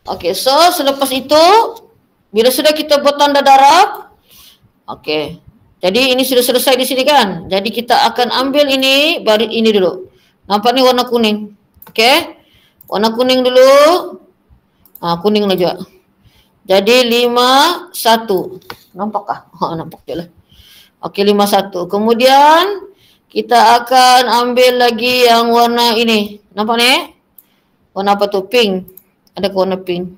Okey, so selepas itu bila sudah kita buat tanda darab, okey. Jadi ini sudah selesai di sini kan? Jadi kita akan ambil ini, baris ini dulu. Nampak ni warna kuning. Okey. Warna kuning dulu. Kuning lah juga. Jadi 51. Nampakkah? Nampak je lah. Okey, 51. Kemudian kita akan ambil lagi yang warna ini. Nampak ni? Warna apa tu? Pink. Ada warna pink.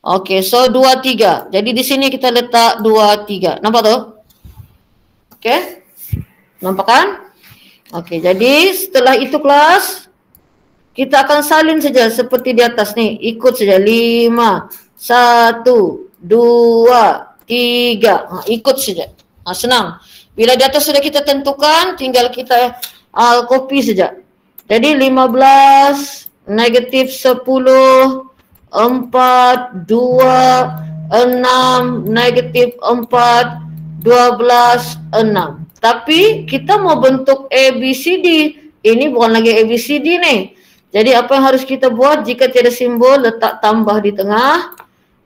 Okey, so 23. Jadi di sini kita letak 23. Nampak tu? Okey. Nampak kan? Okey, jadi setelah itu kelas kita akan salin saja seperti di atas ni. Ikut saja 5, 1, 2, 3. Ikut saja. Senang. Bila di atas sudah kita tentukan, tinggal kita copy saja. Jadi 15, negatif 10, 4, 2, 6, negatif 4, 12, 6. Tapi kita mau bentuk ABCD. Ini bukan lagi ABCD nih. Jadi apa yang harus kita buat jika tiada simbol, letak tambah di tengah.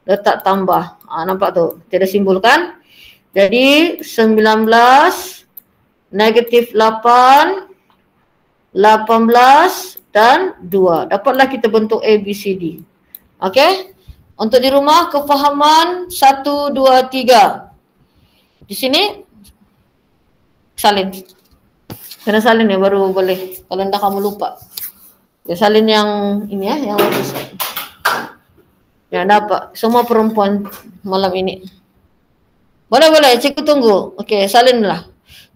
Letak tambah. Nampak tu? Tiada simbol kan? Jadi 19, negatif 8, 18 dan 2. Dapatlah kita bentuk ABCD. Okey? Untuk di rumah kefahaman 1, 2, 3. Di sini salin. Kena salin ya baru boleh. Kalau tidak kamu lupa. Ya salin yang ini ya, yang bagus. Ya dapat. Semua perempuan malam ini. Boleh, cikgu tunggu. Okey, salinlah.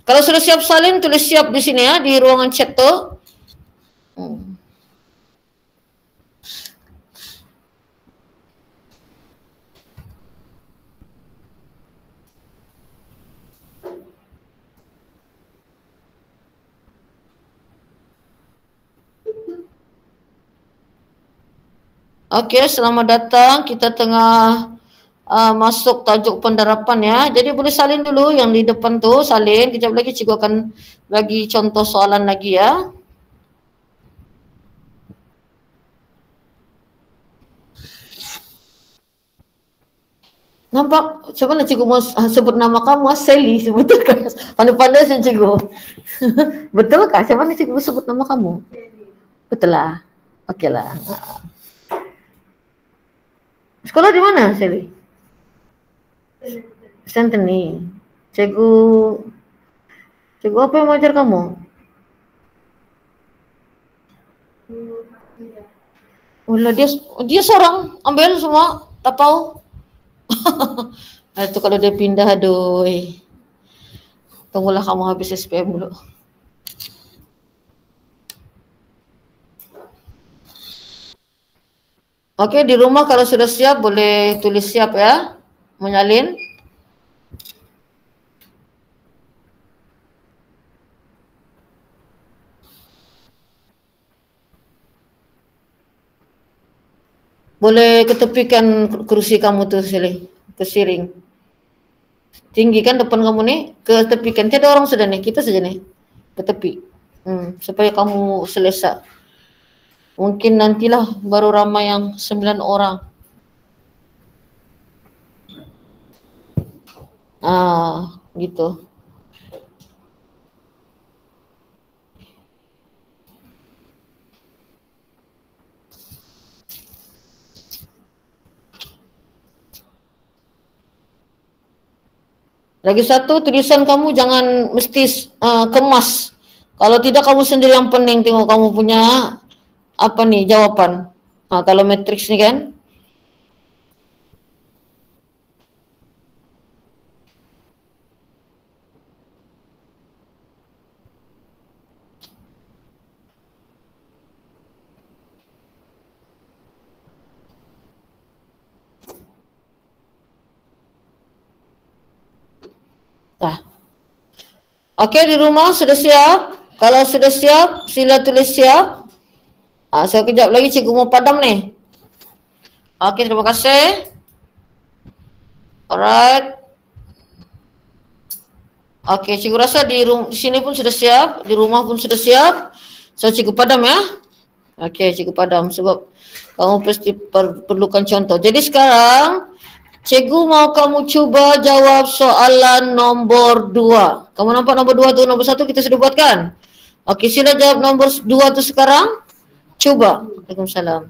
Kalau sudah siap salin, tulis siap di sini ya, di ruangan chat tu. Okey, selamat datang. Kita tengah masuk tajuk pendarapan ya. Jadi boleh salin dulu yang di depan tu, salin. Kejap lagi cikgu akan bagi contoh soalan lagi ya. Nampak? Macam mana cikgu mau sebut nama kamu? Sally, betulkah? Pandai-pandai saya cikgu. Betulkah? Macam mana cikgu sebut nama kamu? Betul lah. Okey lah. Sekolah di mana, Sally? Santeni. Cikgu apa yang mengajar kamu? Oh, dia seorang ambil semua tapau. Itu kalau dia pindah, aduh. Tunggulah kamu habis SPM dulu. Okey, di rumah kalau sudah siap boleh tulis siap ya. Menyalin. Boleh ketepikan kerusi kamu tu Sally, kesiring. Tinggi kan depan kamu ni, ketepikan. Tiada orang sudah ni, kita saja ni. Ke tepi. Supaya kamu selesa. Mungkin nantilah baru ramai yang 9 orang. Gitu. Lagi satu, tulisan kamu jangan mesti kemas. Kalau tidak kamu sendiri yang pening tengok kamu punya apa nih jawaban. Kalau matriks ni kan. Okey, di rumah sudah siap? Kalau sudah siap, sila tulis siap. Saya kejap lagi cikgu mau padam ni. Okey, terima kasih. Alright. Okey, cikgu rasa di sini pun sudah siap, di rumah pun sudah siap. So cikgu padam ya. Okey, cikgu padam sebab kamu pasti perlukan contoh. Jadi sekarang cikgu mau kamu cuba jawab soalan nombor 2. Kamu nampak nombor 2 tu, nombor 1 kita sudah buat kan? Okey, sila jawab nombor 2 tu sekarang. Cuba. Waalaikumsalam.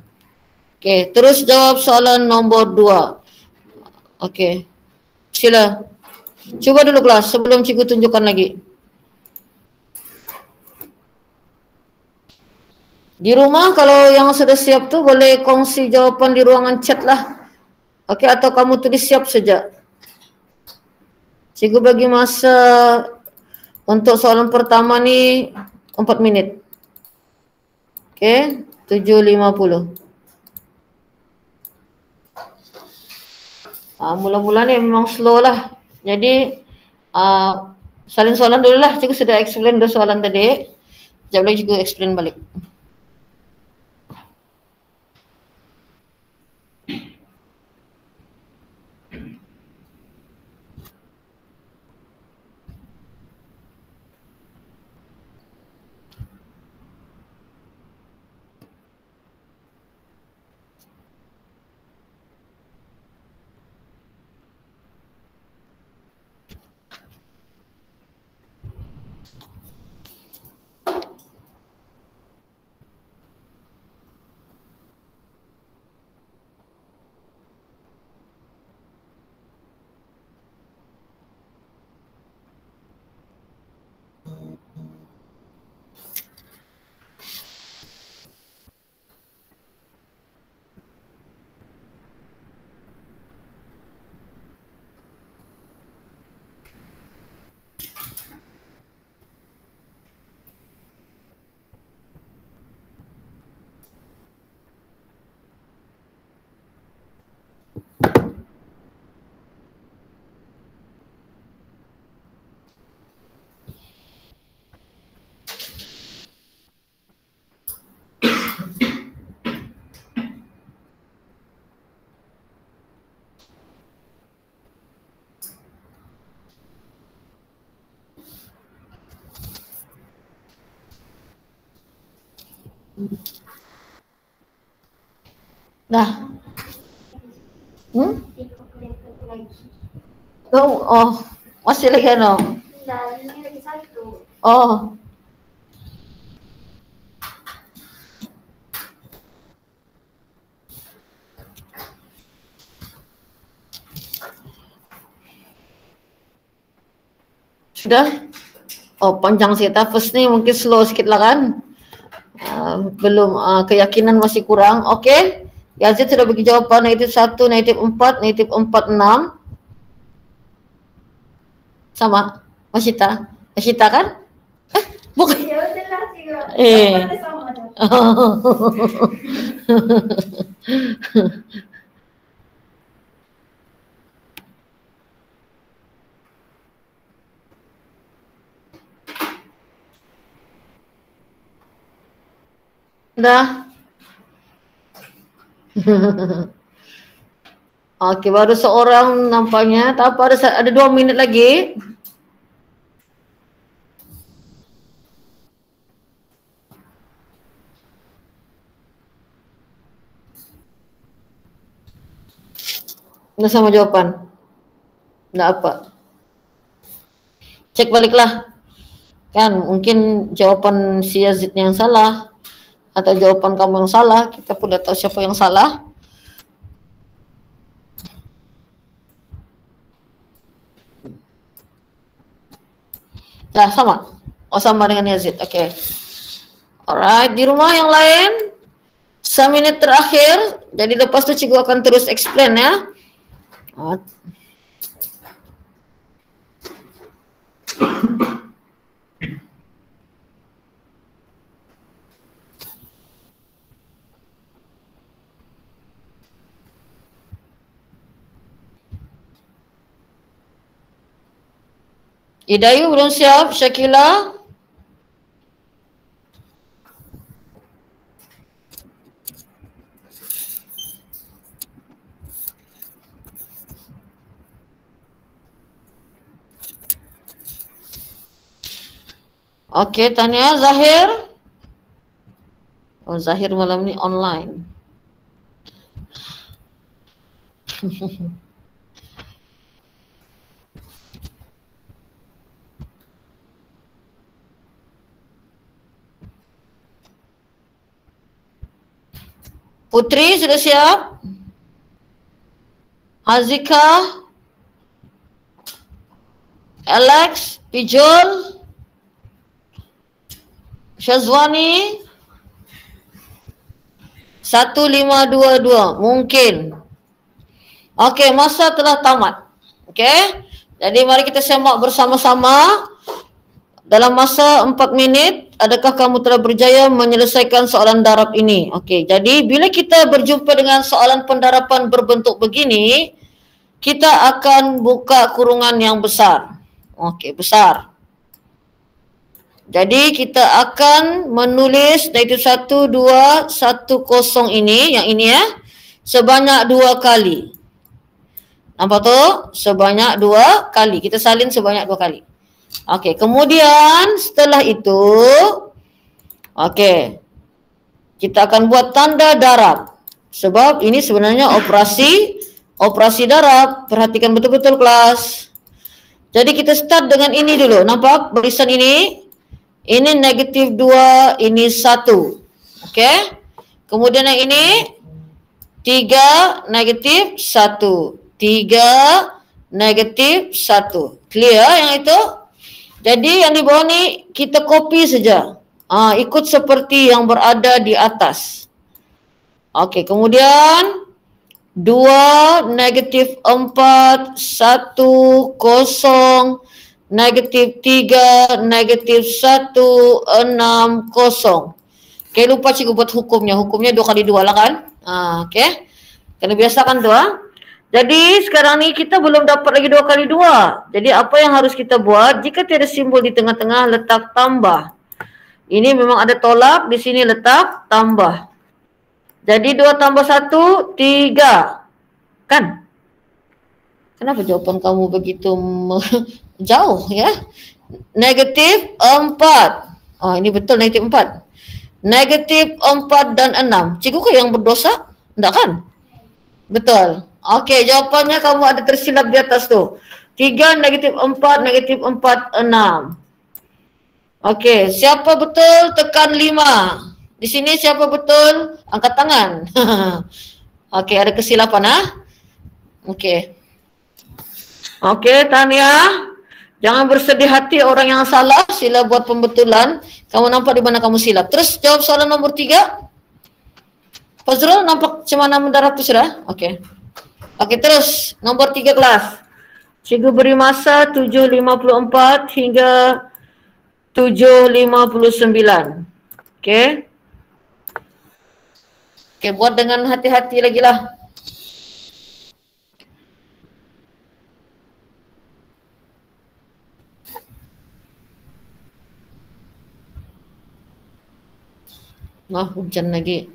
Okey, terus jawab soalan nombor 2. Okey. Sila. Cuba dulu kelas sebelum cikgu tunjukkan lagi. Di rumah kalau yang sudah siap tu boleh kongsi jawapan di ruangan chat lah. Okey, atau kamu tulis siap saja. Cikgu bagi masa untuk soalan pertama ni 4 minit. Okey, 7.50. Mula-mula ni memang slow lah. Jadi salin soalan dulu lah. Cikgu sudah explain dua soalan tadi. Sekejap lagi cikgu explain balik. Dah. Oh, masih lagi ano? Ini lagi satu. Oh. Sudah? Oh, panjang sikit. First ni mungkin slow sikit lah kan? Belum, keyakinan masih kurang. Okey. Yazid sudah bagi jawapan negatif 1, negatif 4, negatif 46. Sama? Masyita? Masyita kan? Bukan. Ya betul lah cikgu. Jawapannya sama dah. Dah. Okey, baru seorang nampaknya. Tak apa, ada 2 minit lagi. Dah sama jawapan. Tak apa. Cek baliklah. Kan mungkin jawapan si Yazid yang salah atau jawapan kamu yang salah. Kita pun dah tahu siapa yang salah. Dah sama. Oh, sama dengan Yazid. Okey. Alright, di rumah yang lain 1 minit terakhir. Jadi lepas tu cikgu akan terus explain ya. Idayu belum siap, Syakila. Okey, Tania, Zahir. Oh, Zahir malam ni online. Putri sudah siap? Hazika, Alex, Pijol, Syazwani, 1522 mungkin. Okey, masa telah tamat. Okey. Jadi mari kita semak bersama-sama. Dalam masa 4 minit, adakah kamu telah berjaya menyelesaikan soalan darab ini? Okey, jadi bila kita berjumpa dengan soalan pendarapan berbentuk begini, kita akan buka kurungan yang besar. Okey, besar. Jadi kita akan menulis negatif 1, 2, 1, 0 ini, yang ini ya, sebanyak 2 kali. Nampak tu? Sebanyak 2 kali. Kita salin sebanyak 2 kali. Okey, kemudian setelah itu, okey, kita akan buat tanda darab. Sebab ini sebenarnya operasi darab. Perhatikan betul-betul kelas. Jadi kita start dengan ini dulu. Nampak barisan ini? Ini negatif 2, ini 1. Okey. Kemudian yang ini 3 negatif 1. 3 negatif 1. Clear yang itu? Jadi yang di bawah ni kita copy saja. Ikut seperti yang berada di atas. Okey, kemudian 2 negatif 4 1 0 negatif 3 negatif 1 6 0. Okey, lupa cikgu buat hukumnya. Hukumnya 2 kali 2 lah kan? Okey. Kena biasakan tu Jadi sekarang ni kita belum dapat lagi 2 kali 2. Jadi apa yang harus kita buat? Jika tiada simbol di tengah-tengah, letak tambah. Ini memang ada tolak, di sini letak tambah. Jadi 2 tambah 1, 3. Kan? Kenapa jawapan kamu begitu jauh ya? Negatif 4. Ini betul negatif 4. Negatif 4 dan 6. Cikgu ke yang berdosa? Tidak kan? Betul. Okey, jawapannya kamu ada tersilap di atas tu. 3 negatif 4 negatif 4 6. Okey, siapa betul tekan 5. Di sini siapa betul angkat tangan. Okey, ada kesilapan Okey. Okey, Tania. Jangan bersedih hati orang yang salah, sila buat pembetulan. Kamu nampak di mana kamu silap. Terus jawab soalan nombor 3. Fazrul nampak macam mana mendarat tu sudah? Okey. Okey, terus nombor 3 kelas. Cikgu beri masa 7.54 hingga 7.59. Okey. Okey, buat dengan hati-hati lagi lah. Hujan lagi.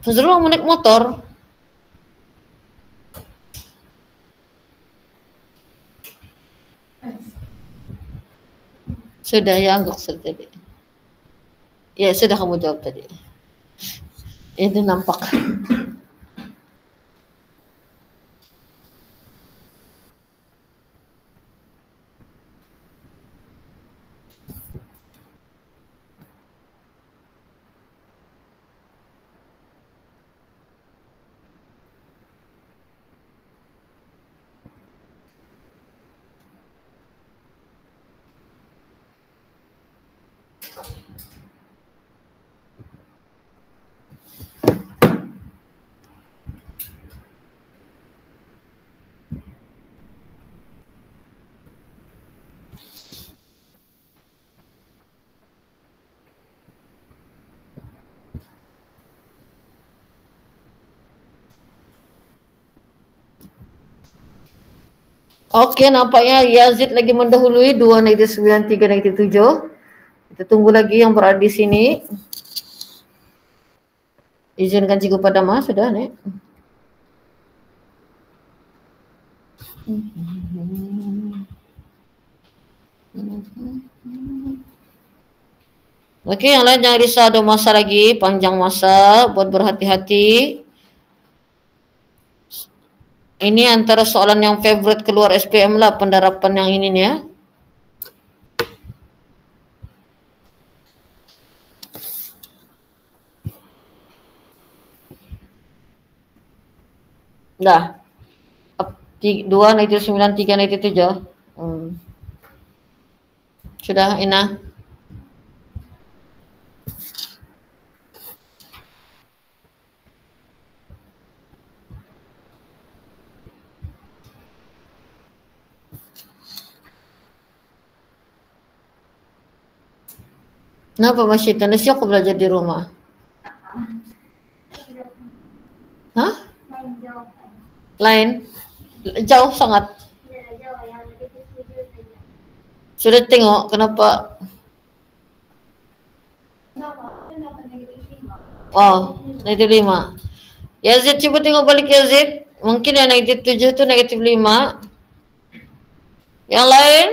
Fazrul mau naik motor. Sudah ya, angguk tadi. Ya, sudah kamu jawab tadi. Itu nampak. Okey, nampaknya Yazid lagi mendahului 2 negatif 9, 3 negatif 7. Kita tunggu lagi yang berada di sini. Izinkan cikgu Padama sudah nih. Okey, yang lain jangan risau, ada masa lagi, panjang masa buat berhati-hati. Ini antara soalan yang favorite keluar SPM lah, pendarapan yang ini nih ya. Dah. 2 negatif 9, 3 negatif 7. Sudah, Ina? Kenapa masih tanda siap kau belajar di rumah? Hah? Main jawapan. Lain? Jauh sangat. Tidak jawab yang negatif 7 saja. Sudah tengok kenapa? Kenapa? Kenapa negatif 5? Oh, negatif 5. Yazid, cuba tengok balik Yazid. Mungkin yang negatif 7 tu negatif 5. Yang lain?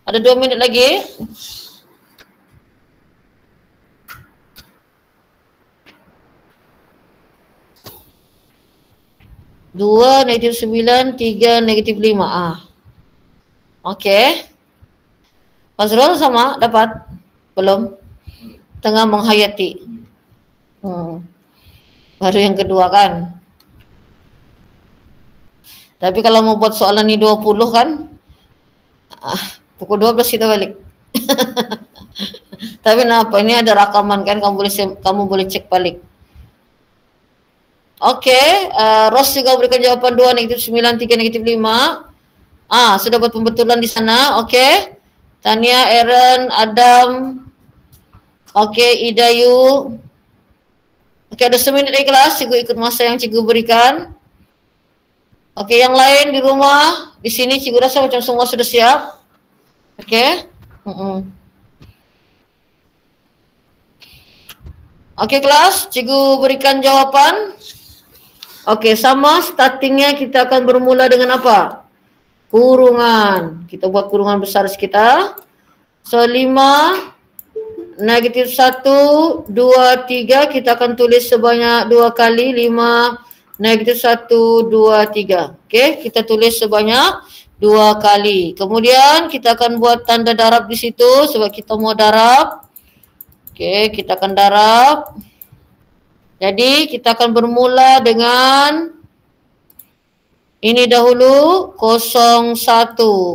Ada 2 minit lagi. Dua negatif 9, 3 negatif 5. Okey. Fazrul sama dapat? Belum? Tengah menghayati. Baru yang kedua kan. Tapi kalau mau buat soalan ni 20 kan, pukul 12 kita balik. Tapi kenapa? Ini ada rakaman kan, kamu boleh cek balik. Okey, Ros juga berikan jawapan 2 negatif 9, 3 negatif 5. Sudah buat pembetulan di sana. Okey. Tania, Aaron, Adam. Okey, Idayu. Okey, ada seminit lagi kelas. Cikgu ikut masa yang cikgu berikan. Okey, yang lain di rumah, di sini cikgu rasa macam semua sudah siap. Okey. Okey kelas, cikgu berikan jawapan. Okey, sama startingnya kita akan bermula dengan apa? Kurungan. Kita buat kurungan besar kita. So 5 negatif 1, 2, 3 kita akan tulis sebanyak 2 kali. 5 negatif 1, 2, 3. Okey, kita tulis sebanyak 2 kali. Kemudian kita akan buat tanda darab di situ sebab kita mau darab. Okey, kita akan darab. Jadi kita akan bermula dengan ini dahulu 01,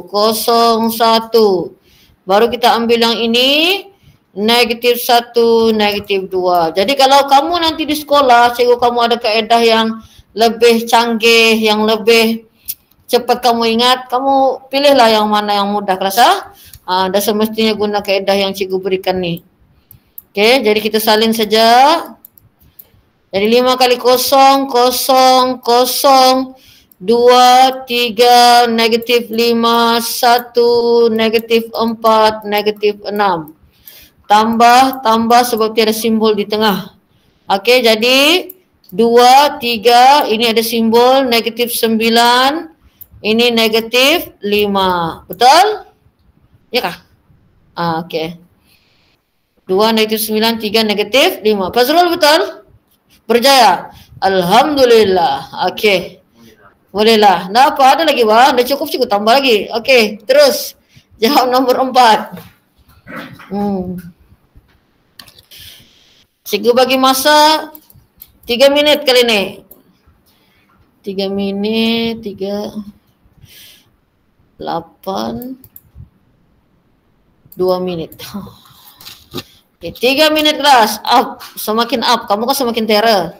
01. Baru kita ambil yang ini negatif 1, negatif 2. Jadi kalau kamu nanti di sekolah, cikgu kamu ada kaedah yang lebih canggih, yang lebih cepat kamu ingat, kamu pilihlah yang mana yang mudah kelas. Dah semestinya guna kaedah yang cikgu berikan ni. Okey, jadi kita salin saja. Jadi 5 kali 0, 0, 0, 2, 3, negatif 5, 1, negatif 4, negatif 6. Tambah sebab tiada simbol di tengah. Okey, jadi 2, 3, ini ada simbol negatif 9, ini negatif 5. Betul? Ya kah? Okey. 2 negatif 9, 3 negatif 5. Fazrul betul? Berjaya? Alhamdulillah. Okey. Bolehlah. Dah apa? Ada lagi bang? Dah cukup tambah lagi. Okey, terus. Jawab nombor 4. Cikgu bagi masa 3 minit kali ni. 3 minit, 3, 8, 2 minit. Okay, 3 minit kelas. Up. Semakin up. Kamu kan semakin terror.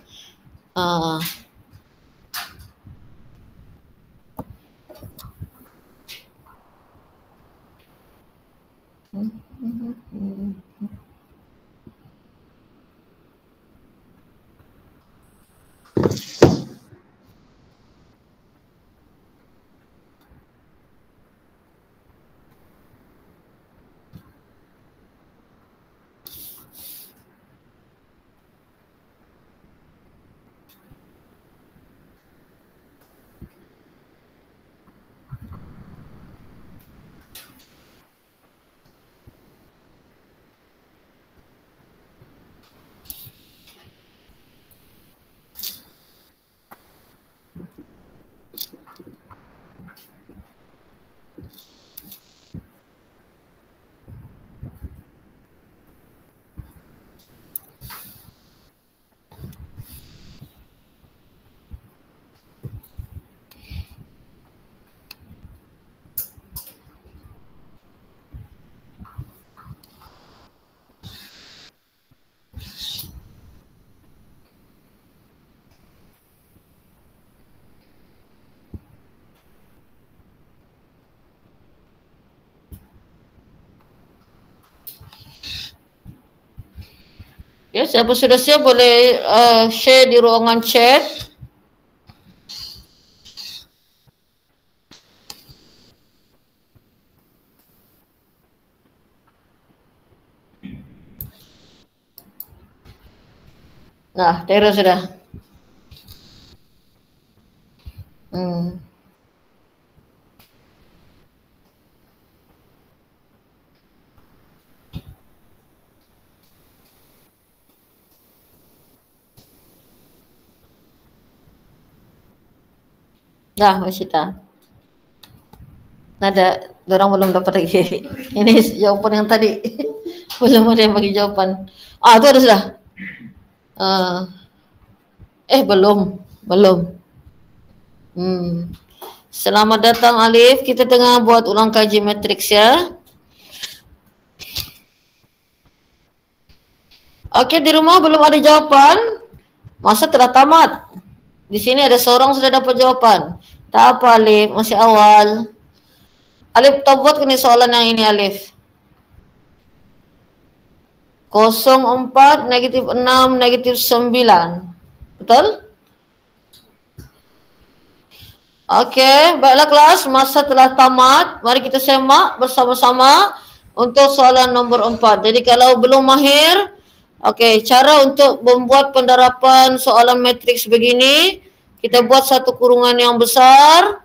Ya, siapa sudah siap boleh share di ruangan chat. Nah, Tera sudah. Hmm. Dah, Masita. Nada, orang belum dapat lagi. Ini jawapan yang tadi. Belum ada yang bagi jawapan. Ah, itu ada sudah. Belum. Belum. Selamat datang Alif. Kita tengah buat ulang kaji matriks ya. Okey, di rumah belum ada jawapan. Masa telah tamat. Di sini ada seorang sudah dapat jawapan. Tak apa Alif, masih awal. Alif, tak buat kena soalan yang ini Alif. 04, negatif 6, negatif 9. Betul? Okey, baiklah kelas, masa telah tamat. Mari kita semak bersama-sama untuk soalan nombor 4. Jadi kalau belum mahir, okey, cara untuk membuat pendarapan soalan matriks begini, kita buat satu kurungan yang besar,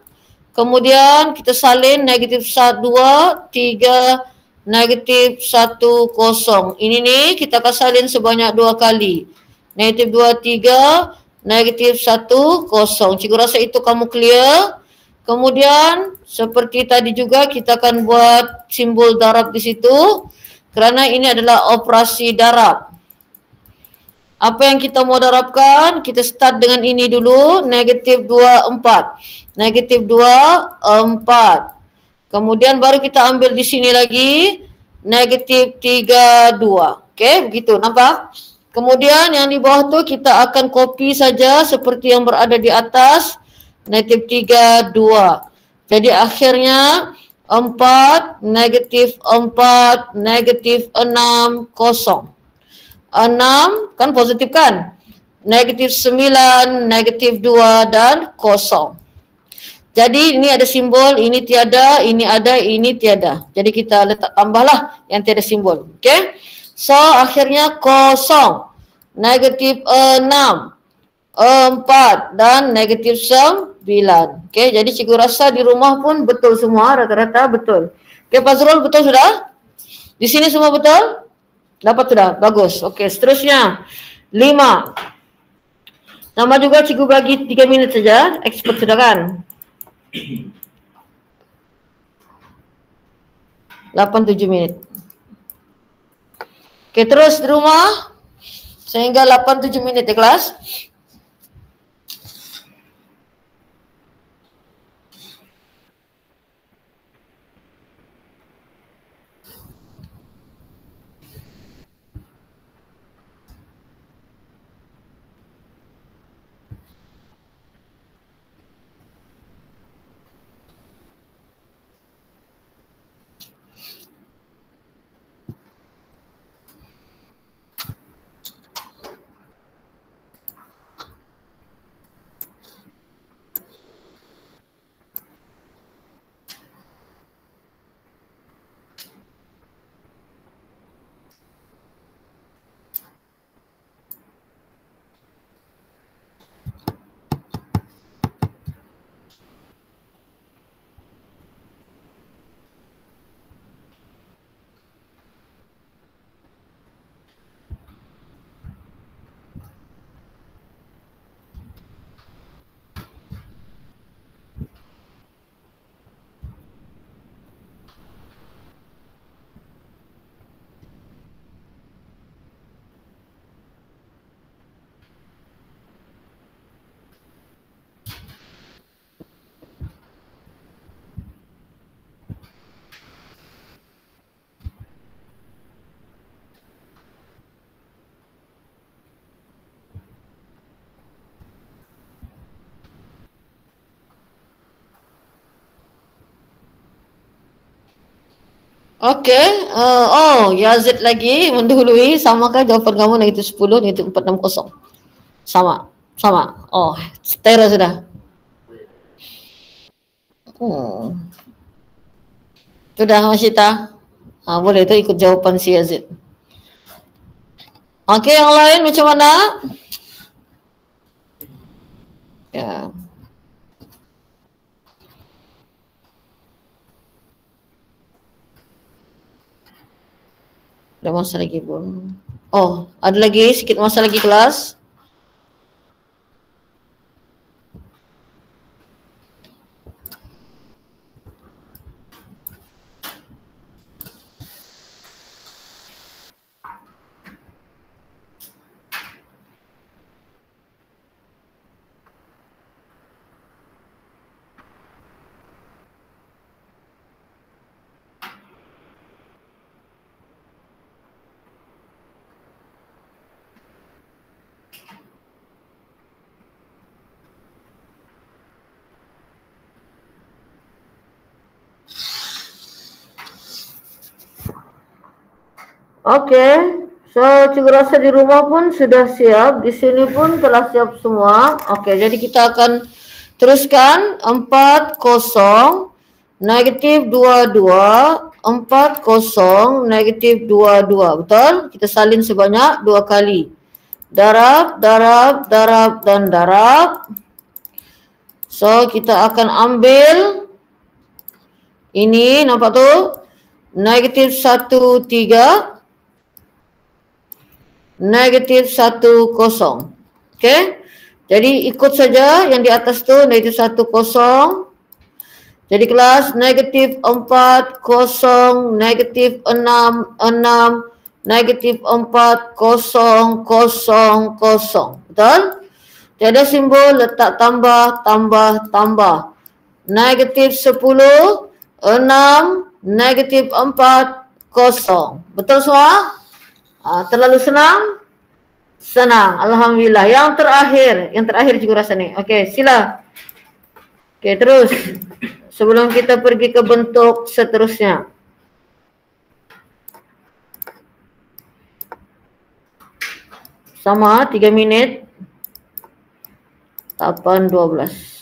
kemudian kita salin negatif 1, 2, 3, negatif 1, 0. Ini nih kita akan salin sebanyak 2 kali. Negatif 2, 3, negatif 1, 0. Cikgu rasa itu kamu clear. Kemudian seperti tadi juga kita akan buat simbol darab di situ. Kerana ini adalah operasi darab. Apa yang kita mau darabkan? Kita start dengan ini dulu. Negatif 2, 4. Negatif 2, 4. Kemudian baru kita ambil di sini lagi. Negatif 3, 2. Okey, begitu. Nampak? Kemudian yang di bawah tu kita akan copy saja seperti yang berada di atas. Negatif 3, 2. Jadi akhirnya 4, negatif 4, negatif 6, 0. 6 kan positif kan? Negatif 9, negatif 2 dan 0. Jadi ini ada simbol, ini tiada, ini ada, ini tiada. Jadi kita letak tambahlah yang tiada simbol. Okey? So akhirnya 0, negatif 6, 4 dan negatif 9. Okey, jadi cikgu rasa di rumah pun betul semua, rata-rata betul. Okey, Fazrul betul sudah? Di sini semua betul? Dapat sudah? Bagus. Okey, seterusnya 5. Nama juga cikgu bagi 3 minit saja. Expert sudah kan? 8-7 minit. Okey, terus di rumah sehingga 8-7 minit ya kelas. Okey. Yazid lagi mendahului. Samakah jawapan kamu negatif 10, negatif 460? Sama. Sama. Oh, setara sudah. Sudah Mas Syita? Boleh tu ikut jawapan si Yazid. Okey, yang lain macam mana? Ya. Ada masa lagi pun. Oh, ada lagi sikit masa lagi kelas. Okey. So, cikgu rasa di rumah pun sudah siap. Di sini pun telah siap semua. Okey, jadi kita akan teruskan 40 negatif 22 40 negatif 22. Betul? Kita salin sebanyak 2 kali. Darab, darab, darab dan darab. So, kita akan ambil ini, nampak tu? Negatif 13 negatif 10. Okey. Jadi ikut saja yang di atas tu negatif 10. Jadi kelas negatif 40 negatif 66 negatif 4000. Betul? Tiada simbol, letak tambah, tambah, tambah. Negatif 10, 6, negatif 40. Betul semua? Terlalu senang? Senang. Alhamdulillah. Yang terakhir cikgu rasa ni. Okey, sila. Okey, terus. Sebelum kita pergi ke bentuk seterusnya. Sama, 3 minit. 8:12.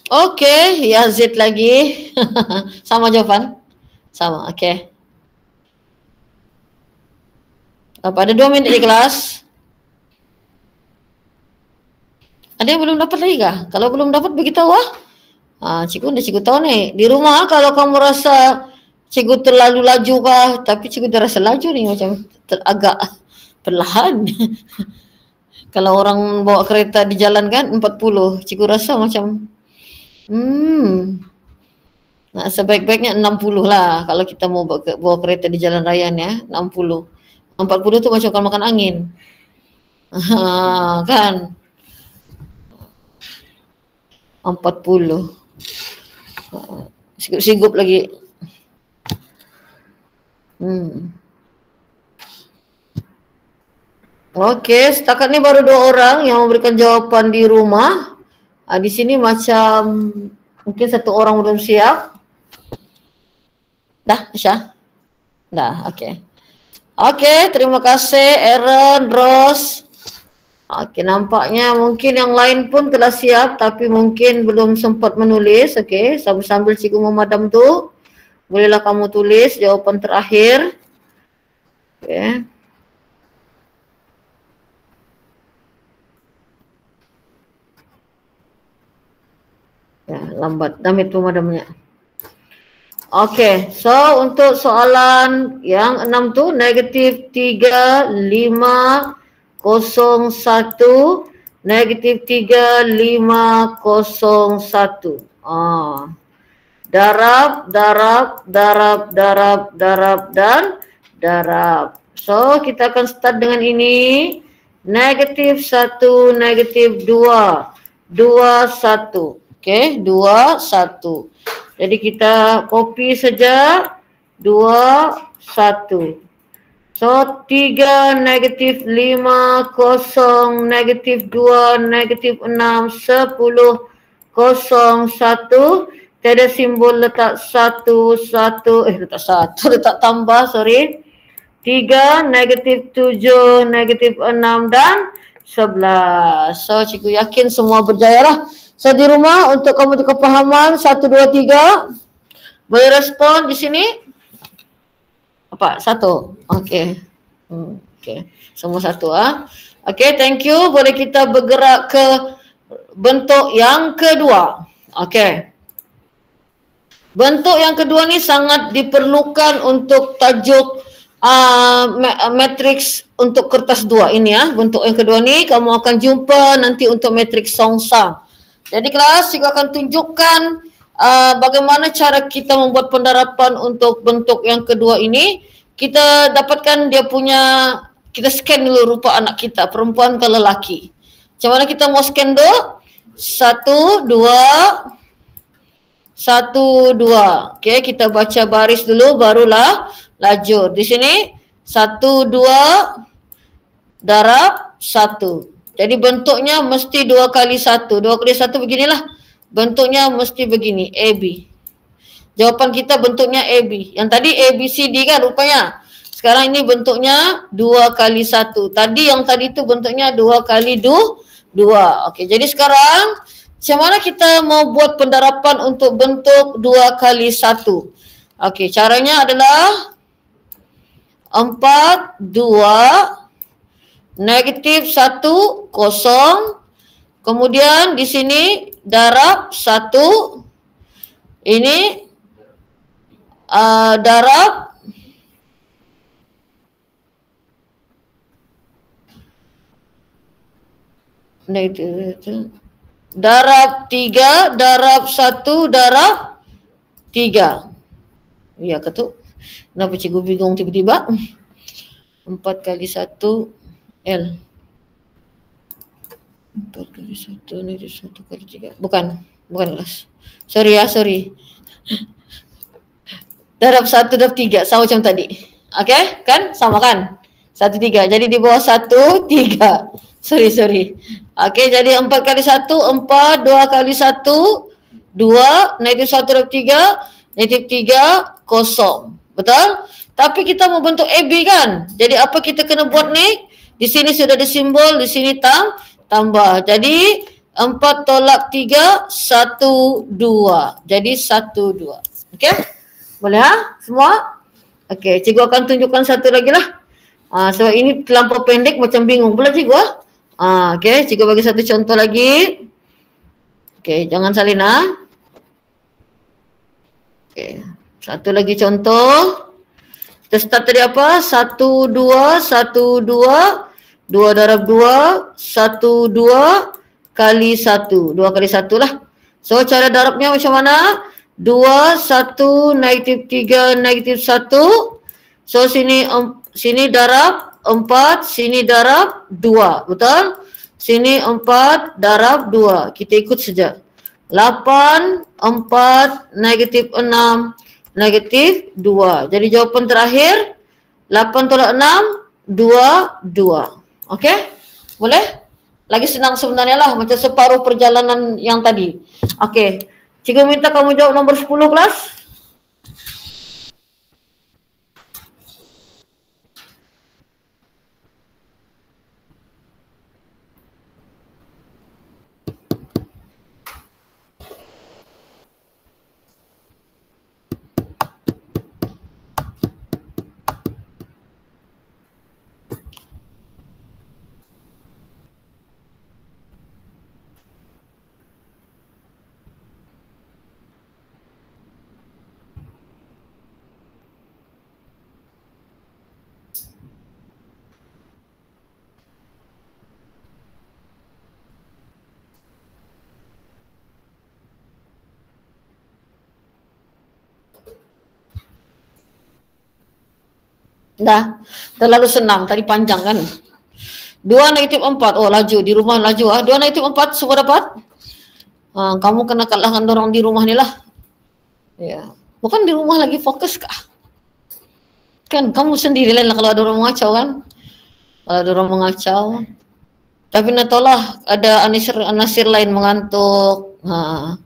Okey, Yazid lagi. Sama jawapan? Sama, okey. Ada 2 minit di kelas. Ada yang belum dapat lagi kah? Kalau belum dapat beritahu lah. Cikgu tahu ni. Di rumah kalau kamu rasa cikgu terlalu laju kah, tapi cikgu dah rasa laju ni macam agak perlahan. Kalau orang bawa kereta di jalan kan 40, cikgu rasa macam sebaik-baiknya 60 lah kalau kita mau bawa kereta di jalan raya ni ya, 60. 40 tu macam kalau makan angin. Kan? 40. Sigup-sigup lagi. Okey, setakat ni baru 2 orang yang memberikan jawapan di rumah. Di sini macam mungkin 1 orang belum siap. Dah, Aisyah? Dah, okey. Okey, terima kasih Aaron, Rose. Okey, nampaknya mungkin yang lain pun telah siap tapi mungkin belum sempat menulis. Okey, sambil cikgu memadam tu, bolehlah kamu tulis jawapan terakhir. Okey. Ya, lambat damit pemadamnya. Okey, so untuk soalan yang 6 tu negatif 3, 5, 0, 1, negatif 3, 5, 0, 1. Darab, dan darab. So kita akan start dengan ini. Negatif 1, negatif 2, 2, 1. Okey, 2, 1. Jadi kita copy saja 2, 1. So 3, negatif 5, 0, negatif 2, negatif 6, 10, 0, 1. Tiada simbol letak 1, 1. Letak 1, letak tambah, sorry. 3, negatif 7, negatif 6 dan 11. So cikgu yakin semua berjaya lah. So di rumah untuk kamu kepahaman 1, 2, 3 boleh respon di sini? Apa? 1? Okey. Okey. Semua 1 Okey, thank you. Boleh kita bergerak ke bentuk yang kedua. Okey. Bentuk yang kedua ni sangat diperlukan untuk tajuk matriks untuk kertas 2 ini Bentuk yang kedua ni kamu akan jumpa nanti untuk matriks Songsang. Jadi kelas cikgu akan tunjukkan bagaimana cara kita membuat pendarapan untuk bentuk yang kedua ini. Kita dapatkan dia punya, kita scan dulu rupa anak kita, perempuan ke lelaki. Macam mana kita mau scan dulu? 1, 2, 1, 2. Okey, kita baca baris dulu barulah lajur. Di sini 1, 2 darab 1. Jadi bentuknya mesti 2 kali 1. 2 kali 1 beginilah. Bentuknya mesti begini, AB. Jawapan kita bentuknya AB. Yang tadi ABCD kan rupanya. Sekarang ini bentuknya 2 kali 1. Yang tadi itu bentuknya 2 kali 2. Okey, jadi sekarang macam mana kita mau buat pendarapan untuk bentuk 2 kali 1? Okey, caranya adalah 4, 2, negatif 1, 0. Kemudian di sini darab 1. Ini darab darab 3, darab 1, darab 3. Ya ke tu? Kenapa cikgu bingung tiba-tiba? 4 kali 1 L. 4 kali 1 ni 1 kali 3. Bukan kelas. Sorry. Darab 1 darab 3 sama macam tadi. Okey, kan? Sama kan? 1, 3. Jadi di bawah 1, 3. Sorry. Okey, jadi 4 kali 1, 4. 2 kali 1, 2. Negatif 1 darab 3. Negatif 3, 0. Betul? Tapi kita mau bentuk AB kan? Jadi apa kita kena buat ni? Di sini sudah ada simbol, di sini tambah. Jadi 4 tolak 3, 1, 2. Jadi 1, 2. Okey? Boleh semua? Okey, cikgu akan tunjukkan satu lagi lah. Sebab ini terlampau pendek macam bingung pula cikgu okey, cikgu bagi satu contoh lagi. Okey, jangan salin Okey, satu lagi contoh. Kita start tadi apa? 1, 2, 1, 2. 2 darab 2, 1, 2 kali 1. 2 kali 1 lah. So cara darabnya macam mana? 2, 1, negatif 3, negatif 1. So sini darab 4, sini darab 2. Betul? Sini 4 darab 2. Kita ikut saja. 8, 4, negatif 6, negatif 2. Jadi jawapan terakhir 8 tolak 6, 2. Okey? Boleh? Lagi senang sebenarnya lah. Macam separuh perjalanan yang tadi. Okey. Cikgu minta kamu jawab nombor 10 kelas. Dah. Terlalu senang. Tadi panjang kan? 2 negatif 4. Oh, laju. Di rumah laju ah. 2 negatif 4 semua dapat? Kamu kena kalahkan orang di rumah ni lah. Ya. Bukan di rumah lagi fokus kah? Kan kamu sendiri lah kalau ada orang mengacau kan? Kalau ada orang mengacau. Tapi nak tahu lah ada anasir lain mengantuk. 2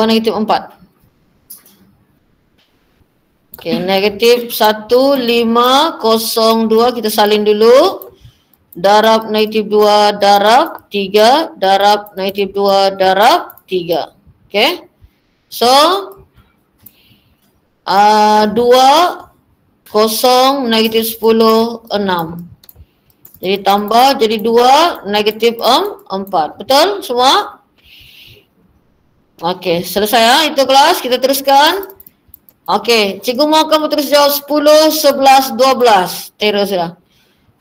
negatif 4. Okey, negatif 1, 5, 0, 2. Kita salin dulu. Darab negatif 2, darab 3, darab negatif 2, darab 3. Okey. So, 2, 0, negatif 10, 6. Jadi tambah jadi 2, negatif 4. Betul semua? Okey, selesai ya itu kelas. Kita teruskan. Okey, cikgu mau kamu terus jawab 10, 11, 12. Terus ya.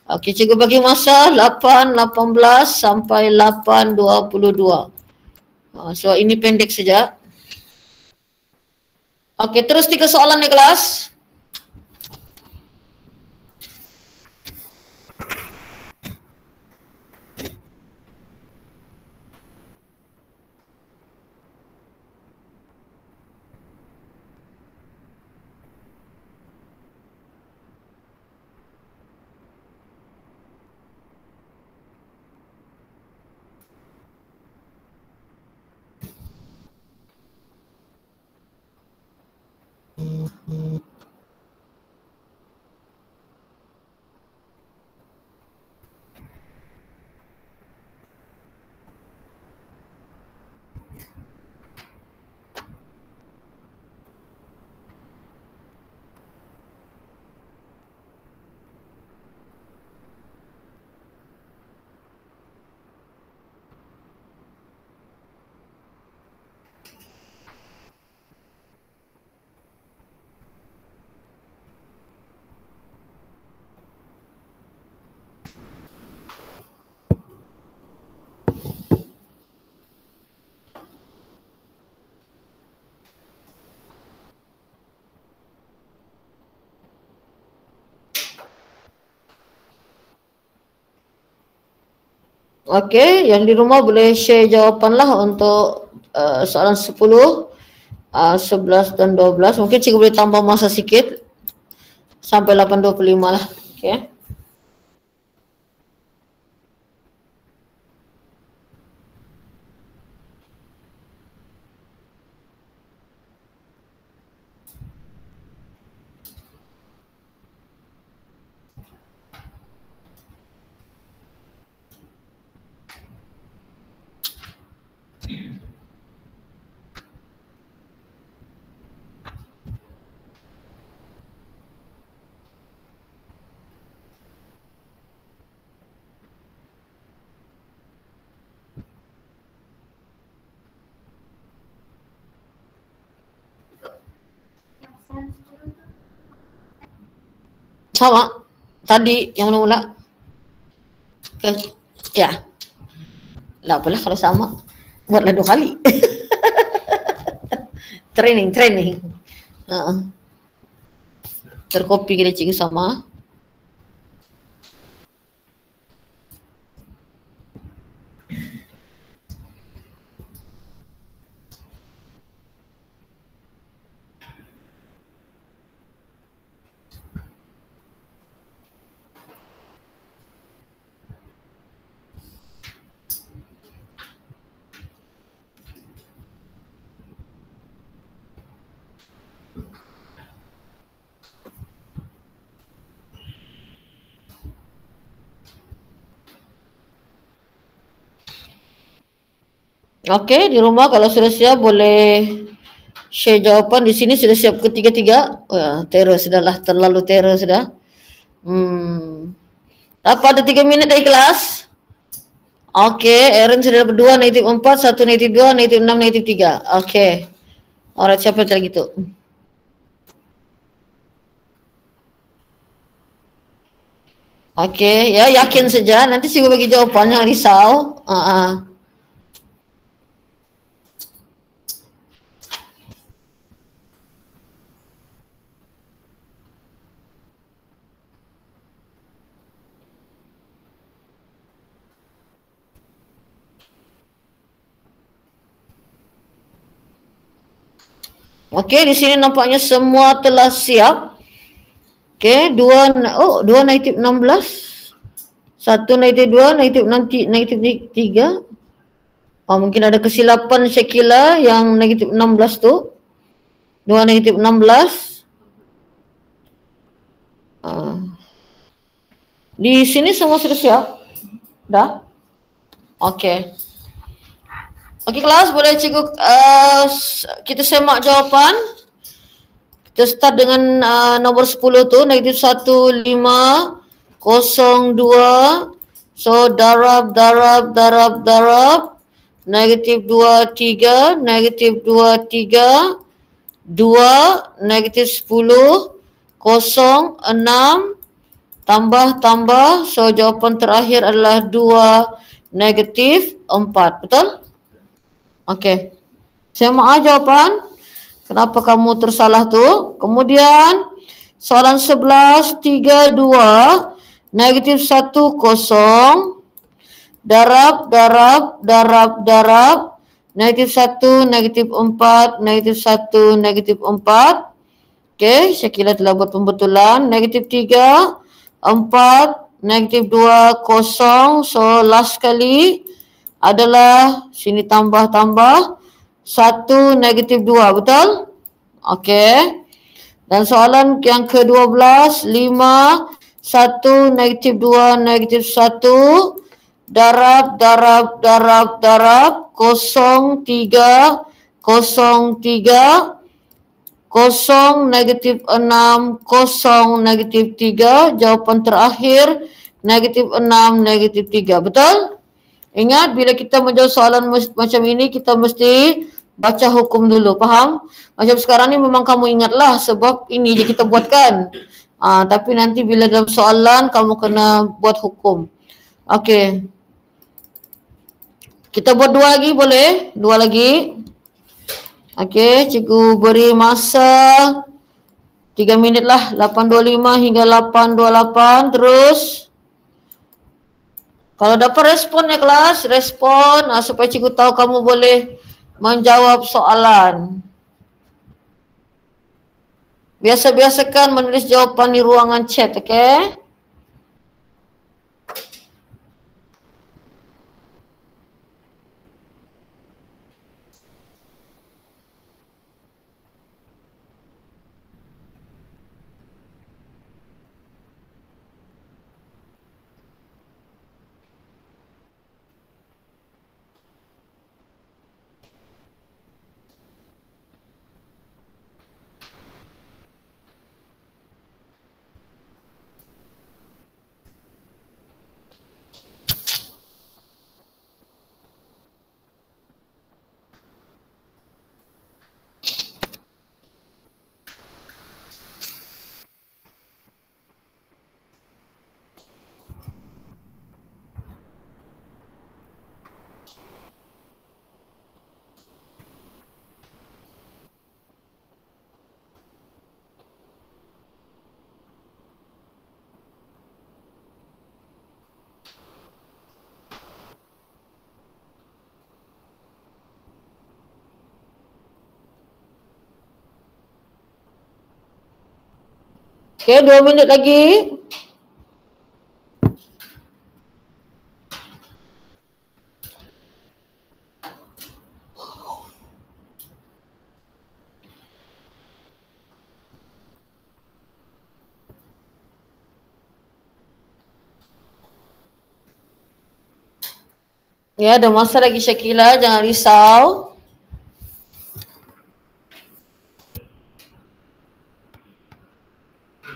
Okey, cikgu bagi masa 8, 18 sampai 8, 22. So ini pendek saja. Okey, terus 3 soalan di kelas. Okey, yang di rumah boleh share jawapan lah untuk soalan 10, 11 dan 12. Mungkin cikgu boleh tambah masa sikit sampai 8.25 lah. Okey. Sama. Tadi yang mula-mula. Okay. Ya. Tak apalah kalau sama. Buatlah 2 kali. Training. Terkopi kita cikgu sama. Okey, di rumah kalau sudah siap boleh share jawapan. Di sini sudah siap ketiga-tiga. Terror sudahlah, terlalu terror sudah. Apa ada 3 minit dari kelas? Okey, Aaron sudah berdua, negatif 4, 1 negatif 2, negatif 6, negatif 3. Okey. Alright, siapa lagi tu? Okey, ya yakin saja. Nanti saya bagi jawapan, jangan risau. Okey, di sini nampaknya semua telah siap. Okey, 2 negatif 16. 1 negatif 2, negatif 6, negatif 3. Mungkin ada kesilapan Syakila yang negatif 16 tu. 2 negatif 16. Di sini semua sudah siap? Dah? Okey. Okey kelas, boleh cikgu kita semak jawapan. Kita start dengan nombor 10 tu, negatif 1, 5, 0, 2. So darab, negatif 2, 3, negatif 2, 3, 2, negatif 10, 0, 6, tambah. So jawapan terakhir adalah 2, negatif 4. Betul? Okey. Saya maaf jawapan. Kenapa kamu tersalah tu? Kemudian soalan 11, 3, 2, negatif 1, 0, darab, negatif 1, negatif 4, negatif 1, negatif 4. Okey, Syakila telah buat pembetulan. Negatif 3, 4, negatif 2, 0. So last kali adalah sini tambah 1, negatif 2, betul? Okey. Dan soalan yang ke-12, 5, 1, negatif 2, negatif 1, darab, 0, 3, 0, 3, 0, negatif 6, 0, negatif 3. Jawapan terakhir, negatif 6, negatif 3. Betul? Ingat, bila kita menjawab soalan macam ini, kita mesti baca hukum dulu. Faham? Macam sekarang ni memang kamu ingatlah sebab ini je kita buatkan. Tapi nanti bila dalam soalan, kamu kena buat hukum. Okey. Kita buat 2 lagi boleh? 2 lagi. Okey, cikgu beri masa 3 minit lah. 8.25 hingga 8.28. Terus. Kalau dapat respon ya kelas, respon supaya cikgu tahu kamu boleh menjawab soalan. Biasa-biasakan menulis jawapan di ruangan chat, okey? Okey, 2 minit lagi. Ya, ada masa lagi Syakila, jangan risau.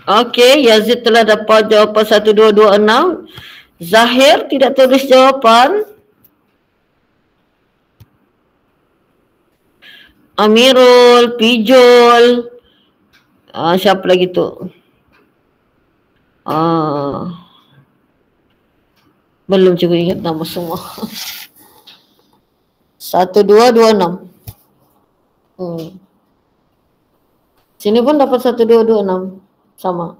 Okey, Yazid telah dapat jawapan 1, 2, 2, 6. Zahir tidak tulis jawapan. Amirul, Pijol. Siapa lagi tu? Belum cikgu ingat nama semua. 1, 2, 2, 6. Sini pun dapat 1, 2, 2, 6. Sama.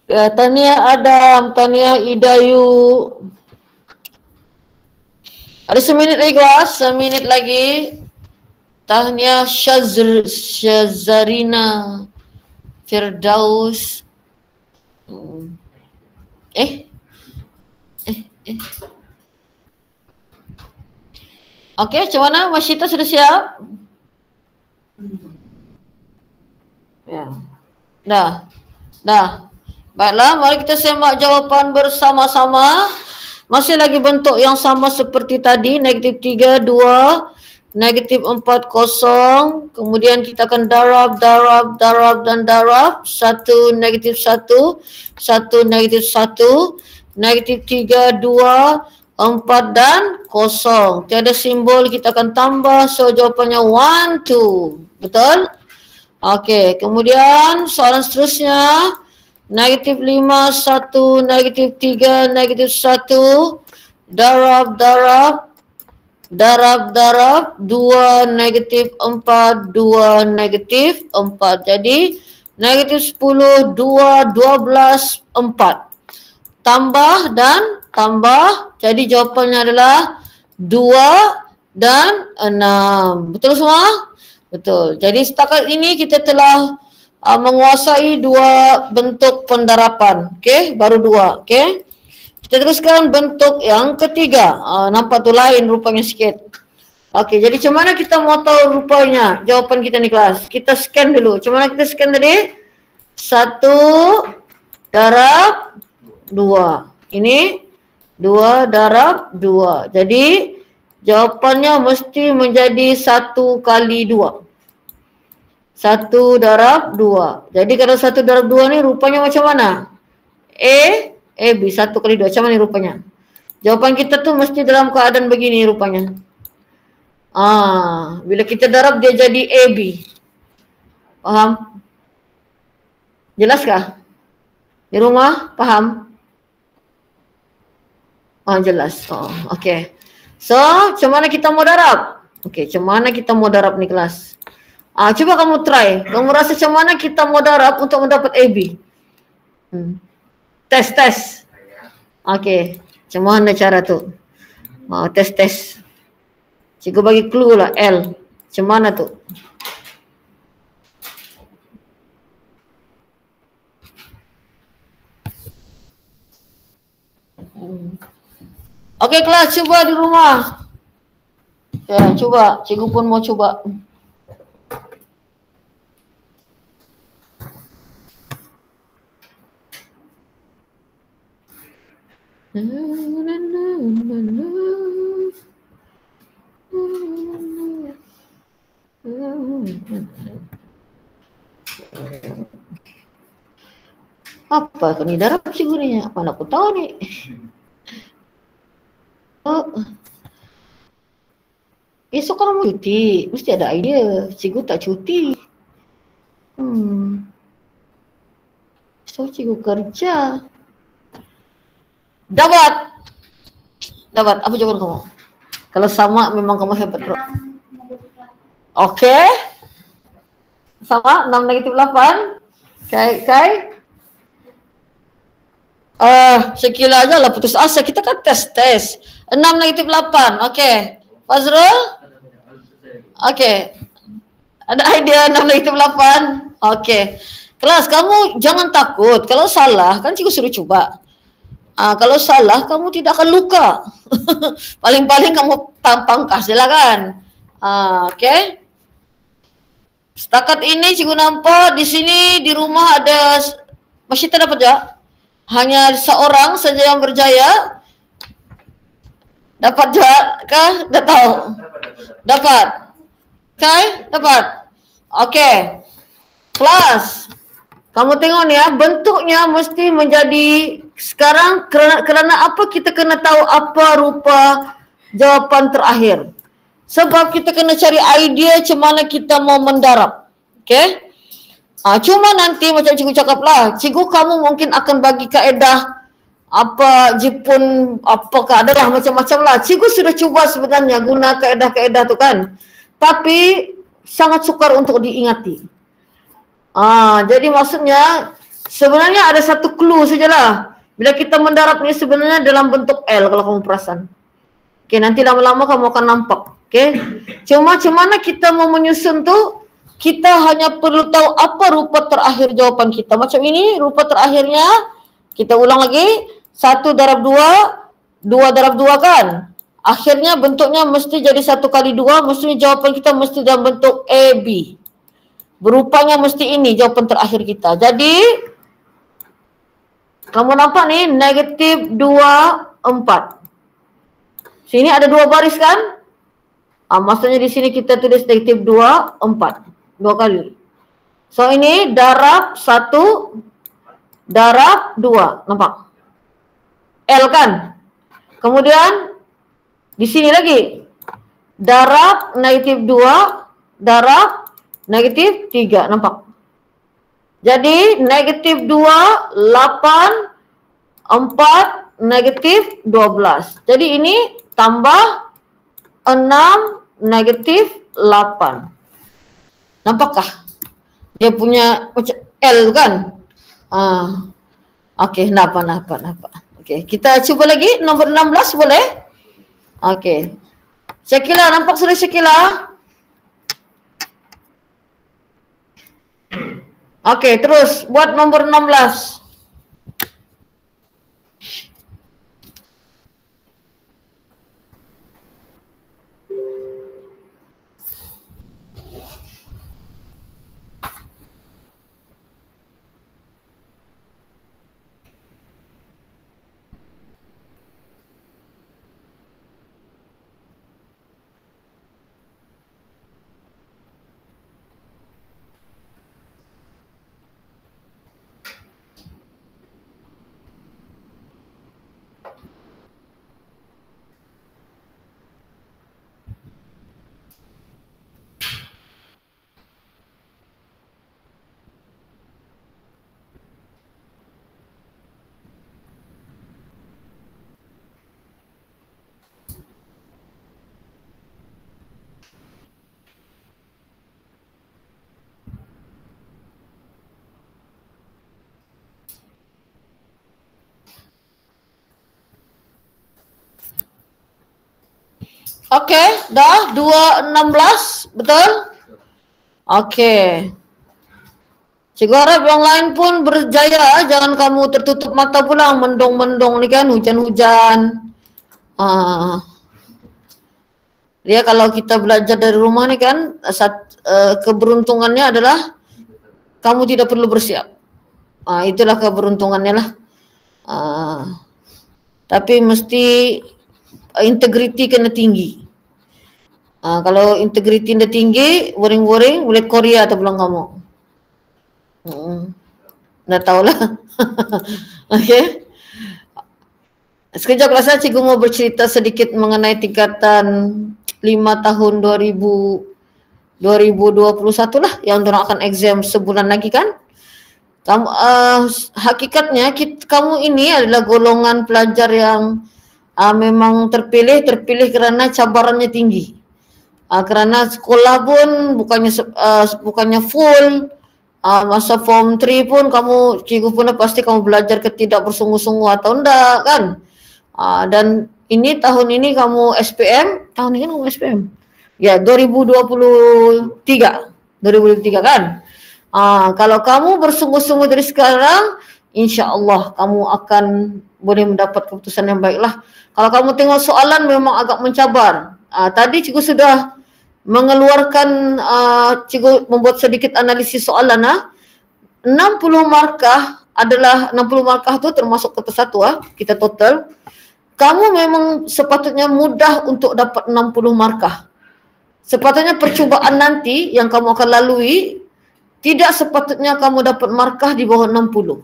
Ya, Tania Adam, Tania Idayu. Ada seminit lagi kelas, seminit lagi. Tania Syazarina Firdaus. Okey, macam mana? Masyita sudah siap? Ya. Dah. Baiklah, mari kita semak jawapan bersama-sama. Masih lagi bentuk yang sama seperti tadi, negatif 3, 2, negatif 4, 0. Kemudian kita akan darab dan darab. 1, negatif 1, 1, negatif 1, negatif 3, 2, 4 dan 0. Tiada simbol, kita akan tambah. So jawapannya 1, 2. Betul? Okey, kemudian soalan seterusnya. Negatif 5, 1, negatif 3, negatif 1. Darab, 2, negatif 4, 2, negatif 4. Jadi, negatif 10, 2, 12, 4. Tambah dan tambah. Jadi jawapannya adalah 2 dan 6. Betul semua? Betul. Jadi setakat ini kita telah menguasai 2 bentuk pendarapan. Okey, baru 2. Okey. Kita teruskan bentuk yang ketiga. Nampak tu lain rupanya sikit. Okey, jadi macam mana kita mau tahu rupanya jawapan kita ni kelas? Kita scan dulu. Macam mana kita scan tadi? 1 darab 2. Ini 2 darab 2. Jadi jawapannya mesti menjadi 1 kali 2. 1 darab 2. Jadi kalau 1 darab 2 ni rupanya macam mana? B 1 kali 2. Macam mana ni rupanya? Jawapan kita tu mesti dalam keadaan begini rupanya. Bila kita darab dia jadi AB. Faham? Jelaskah? Di rumah? Faham? Jelas. Okey. So, macam mana kita mau darab? Okey, macam mana kita mau darab ni kelas? Cuba kamu try. Kamu rasa macam mana kita mau darab untuk mendapat AB? Tes. Okey. Macam mana cara tu? Tes. Cikgu bagi clue lah. L. Macam mana tu? Okey kelas, cuba di rumah. Ya, cuba. Cikgu pun mau cuba. Apa ni darab cikgu ni? Mana aku tahu ni. Esok kalau mau cuti, mesti ada idea. Cikgu tak cuti. So cikgu kerja. Dapat. Apa jawapan kamu? Kalau sama memang kamu hebat bro. Okey. Sama 6 negatif 8. Kai. Sekila aja lah putus asa. Kita kan tes. 6 negatif 8. Okey. Fazrul? Okey. Ada idea 6 negatif 8? Okey. Kelas, kamu jangan takut. Kalau salah, kan cikgu suruh cuba. Kalau salah, kamu tidak akan luka. Paling-paling kamu pangkas je lah kan. Okey. Setakat ini cikgu nampak di sini di rumah ada Masih tak dapat tak? Hanya seorang saja yang berjaya. Dapat tak kah? Dah tahu? Dapat. Okay? Dapat. Okay. Kelas. Kamu tengok ni ya, bentuknya mesti menjadi sekarang kerana apa kita kena tahu apa rupa jawapan terakhir. Sebab kita kena cari idea macam mana kita mau mendarab. Okay? Cuma nanti macam cikgu cakap lah, cikgu kamu mungkin akan bagi kaedah apa Jepun, apakah adalah macam-macam lah. Cikgu sudah cuba sebenarnya guna kaedah-kaedah tu kan. Tapi sangat sukar untuk diingati. Jadi maksudnya sebenarnya ada satu clue sajalah. Bila kita mendarab ni sebenarnya dalam bentuk L kalau kamu perasan. Okay, nanti lama-lama kamu akan nampak. Okay. Cuma macam mana kita mau menyusun tu, kita hanya perlu tahu apa rupa terakhir jawapan kita. Macam ini rupa terakhirnya, kita ulang lagi. 1 darab 2, 2 darab 2 kan. Akhirnya bentuknya mesti jadi 1 kali 2, maksudnya jawapan kita mesti dalam bentuk AB. Berupanya mesti ini jawapan terakhir kita. Jadi, kamu nampak ni, negatif 2, 4. Sini ada 2 baris kan? Maksudnya di sini kita tulis negatif 2, 4. 2 kali. So, ini darab 1, darab 2. Nampak? L kan? Kemudian, di sini lagi. Darab negatif 2, darab negatif 3, nampak? Jadi negatif 2, 8, 4, negatif 12. Jadi ini tambah 6, negatif 8. Nampakkah? Dia punya macam L kan? Okey, nampak. Okey, kita cuba lagi nombor 16 boleh? Okey. Syakila, nampak sudah Syakila? Okey, terus buat nombor 16. Okey, dah 2.16, betul? Okey. Cikgu harap yang lain pun berjaya, jangan kamu tertutup mata pula, mendung-mendung ni kan, hujan-hujan. Dia kalau kita belajar dari rumah ni kan, keberuntungannya adalah kamu tidak perlu bersiap. Itulah keberuntungannya lah. Tapi mesti integriti kena tinggi. Kalau integriti anda tinggi, worring-worring boleh Korea atau belum kamu. Dah tahulah. Okey. Sekejap rasa cikgu mau bercerita sedikit mengenai tingkatan 5 tahun 2021 lah yang dorang akan exam sebulan lagi kan. Kamu hakikatnya kamu ini adalah golongan pelajar yang memang terpilih kerana cabarannya tinggi. Kerana sekolah pun bukannya full. Masa form 3 pun cikgu pun pasti kamu belajar tidak bersungguh-sungguh atau enggak kan. Dan ini tahun ini kamu SPM, tahun ini kan kamu SPM. Ya, 2023 kan. Kalau kamu bersungguh-sungguh dari sekarang, insya-Allah kamu akan boleh mendapat keputusan yang baiklah. Kalau kamu tengok soalan memang agak mencabar. Tadi cikgu sudah cikgu membuat sedikit analisis soalan. 60 markah adalah 60 markah tu termasuk kertas satu kita total. Kamu memang sepatutnya mudah untuk dapat 60 markah. Sepatutnya percubaan nanti yang kamu akan lalui, tidak sepatutnya kamu dapat markah di bawah 60.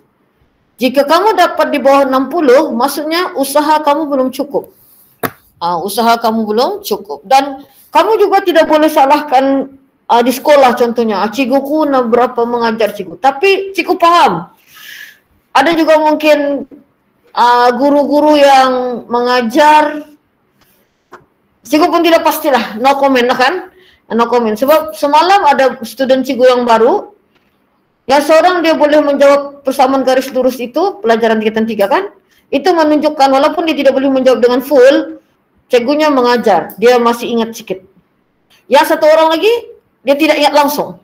Jika kamu dapat di bawah 60, maksudnya usaha kamu belum cukup. Usaha kamu belum cukup. Dan kamu juga tidak boleh salahkan di sekolah contohnya. Cikguku nak berapa mengajar cikgu. Tapi cikgu faham. Ada juga mungkin guru-guru yang mengajar, cikgu pun tidak pastilah, no comment lah kan, no comment. Sebab semalam ada student cikgu yang baru, yang seorang dia boleh menjawab persamaan garis lurus itu, pelajaran tingkatan 3 kan, itu menunjukkan walaupun dia tidak boleh menjawab dengan full, cikgunya mengajar, dia masih ingat sedikit. Yang satu orang lagi, dia tidak ingat langsung.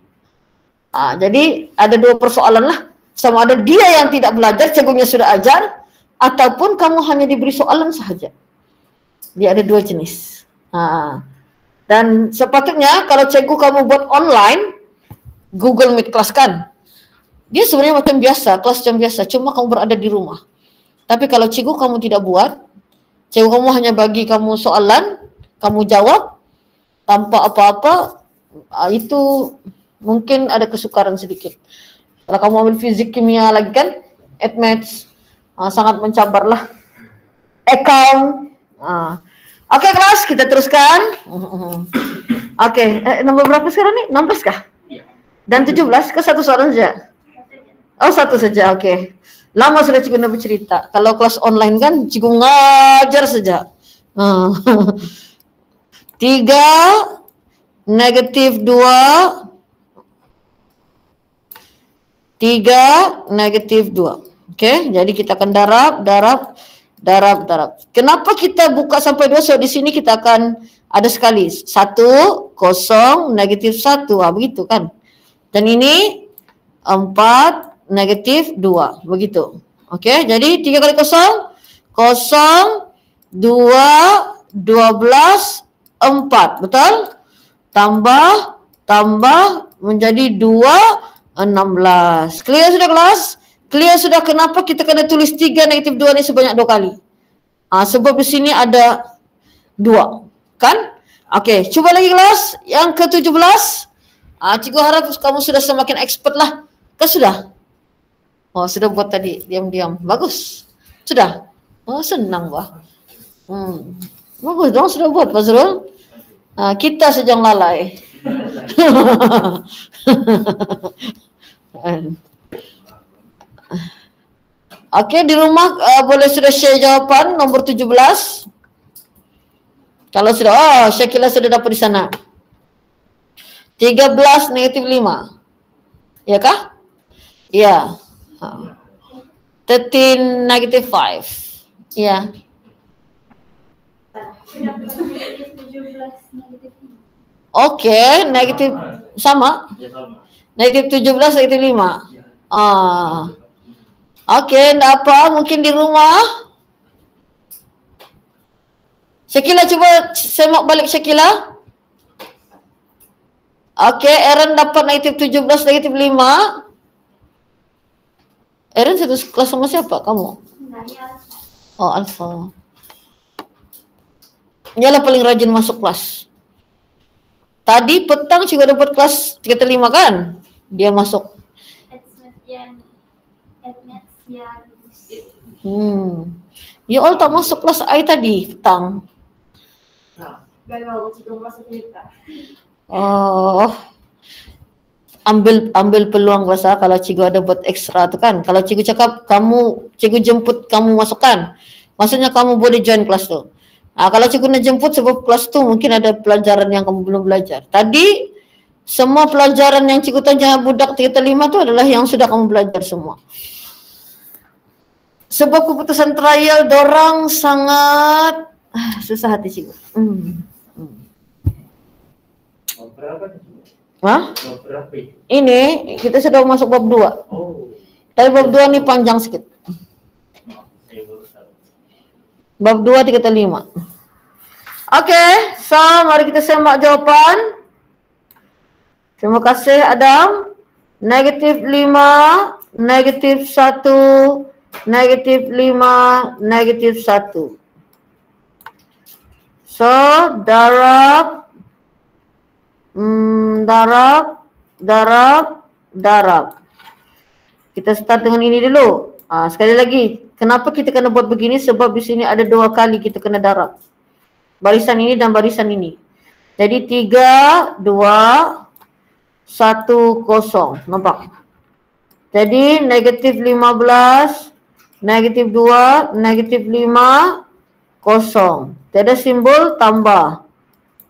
Jadi ada dua persoalan lah, sama ada dia yang tidak belajar, cikgunya sudah ajar, ataupun kamu hanya diberi soalan sahaja. Dia ada dua jenis. Dan sepatutnya kalau cikgu kamu buat online, Google Meet kelas kan, dia sebenarnya macam biasa, kelas macam biasa, cuma kamu berada di rumah. Tapi kalau cikgu kamu tidak buat, cikgu kamu hanya bagi kamu soalan, kamu jawab tanpa apa-apa, itu mungkin ada kesukaran sedikit. Kalau kamu ambil fisik, kimia lagi kan, maths, sangat mencabar lah. Account. Oke kelas, kita teruskan. Oke, nomor berapa sekarang nih? 16 kah? Dan 17 ke satu soalan saja? Oh satu saja, oke. Lama sudah cikgu nak bercerita. Kalau kelas online kan cikgu ngajar saja. 3 negatif 2 3 negatif 2. Oke, jadi kita akan darab. Kenapa kita buka sampai 2? So di sini kita akan ada sekali 1, 0, negatif 1, begitu kan. Dan ini 4, negatif 2, begitu. Oke, jadi 3 kali 0, 0, 2, 12, 4, betul? Tambah menjadi 2, 16. Clear sudah kelas? Clear sudah kenapa kita kena tulis 3 negatif 2 ni sebanyak 2 kali? Sebab di sini ada 2, kan? Oke, cuba lagi kelas yang ke-17. Cikgu harap kamu sudah semakin expert lah. Kan sudah? Oh, sudah buat tadi, diam-diam. Bagus. Sudah? Oh, senang bah. Bagus dong, sudah buat Pak Zul. Kita saja yang lalai. Oke, di rumah boleh sudah share jawaban nomor 17. Kalau sudah, Syakila sudah dapat di sana. 13 negatif 5. Ya kah? Ya. 13 negatif 5. Ya. Oke, negatif sama. Negatif 17 negatif 5. Oke, enggak apa, mungkin di rumah. Syakila cuba semak balik Syakila. Oke, Aaron dapat negatif 17 negatif 5. Aaron satu kelas sama siapa? Kamu? Oh, Alfa. Dialah paling rajin masuk kelas. Tadi petang juga dapat kelas 3-5 kan? Dia masuk. You all tak masuk kelas I tadi petang. Oh. Ambil peluang bahasa kalau cikgu ada buat ekstra tu kan. Kalau cikgu cakap cikgu jemput kamu masukkan. Maksudnya kamu boleh join kelas tu. Kalau cikgu nak jemput sebab kelas tu mungkin ada pelajaran yang kamu belum belajar. Tadi semua pelajaran yang cikgu tanya budak 3-5 tu adalah yang sudah kamu belajar semua. Sebab keputusan trial dorang sangat susah hati cikgu. Ini kita sudah masuk bab 2. Tapi bab 2 ni panjang sikit. Bab 2 3-5. Okey, so mari kita semak jawapan. Terima kasih Adam. Negatif 5, negatif 1, negatif 5, negatif 1. So, darab, darab. Kita start dengan ini dulu. Sekali lagi, kenapa kita kena buat begini? Sebab di sini ada 2 kali kita kena darab. Barisan ini dan barisan ini. Jadi 3, 2, 1, 0. Nampak? Jadi negatif 15, negatif 2, negatif 5, 0. Tiada simbol tambah.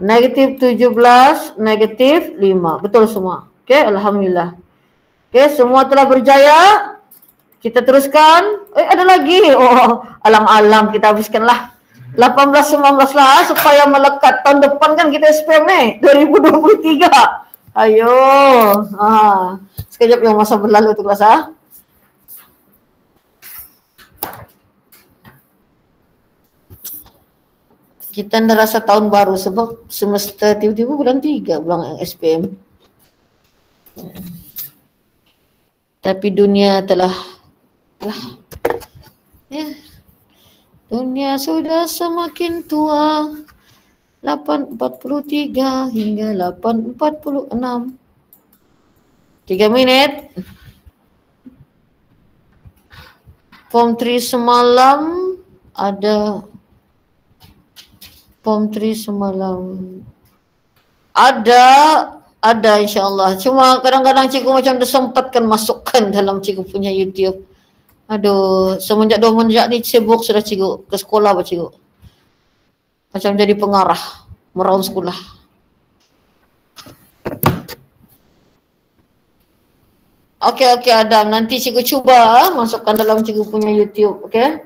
Negatif 17, negatif 5. Betul semua. Okey, alhamdulillah. Okey, semua telah berjaya. Kita teruskan. Ada lagi. Oh, alang-alang kita habiskanlah. 18, 19 lah supaya melekat. Tahun depan kan kita SPM ni. 2023. Ayo. Sekejap yang masa berlalu tu kelas . Kita dah rasa tahun baru sebab semester tiba-tiba bulan 3 bulan SPM. Tapi dunia telah ya. Dunia sudah semakin tua. 8.43 hingga 8.46. 3 minit. Form 3 semalam ada. Form 3 semalam ada insyaAllah. Cuma kadang-kadang cikgu macam disempatkan masukkan dalam cikgu punya YouTube. Aduh, semenjak 2 menjak ni sibuk sudah cikgu ke sekolah cikgu. Macam jadi pengarah meraun sekolah. Okey Adam, nanti cikgu cuba masukkan dalam cikgu punya YouTube, okey?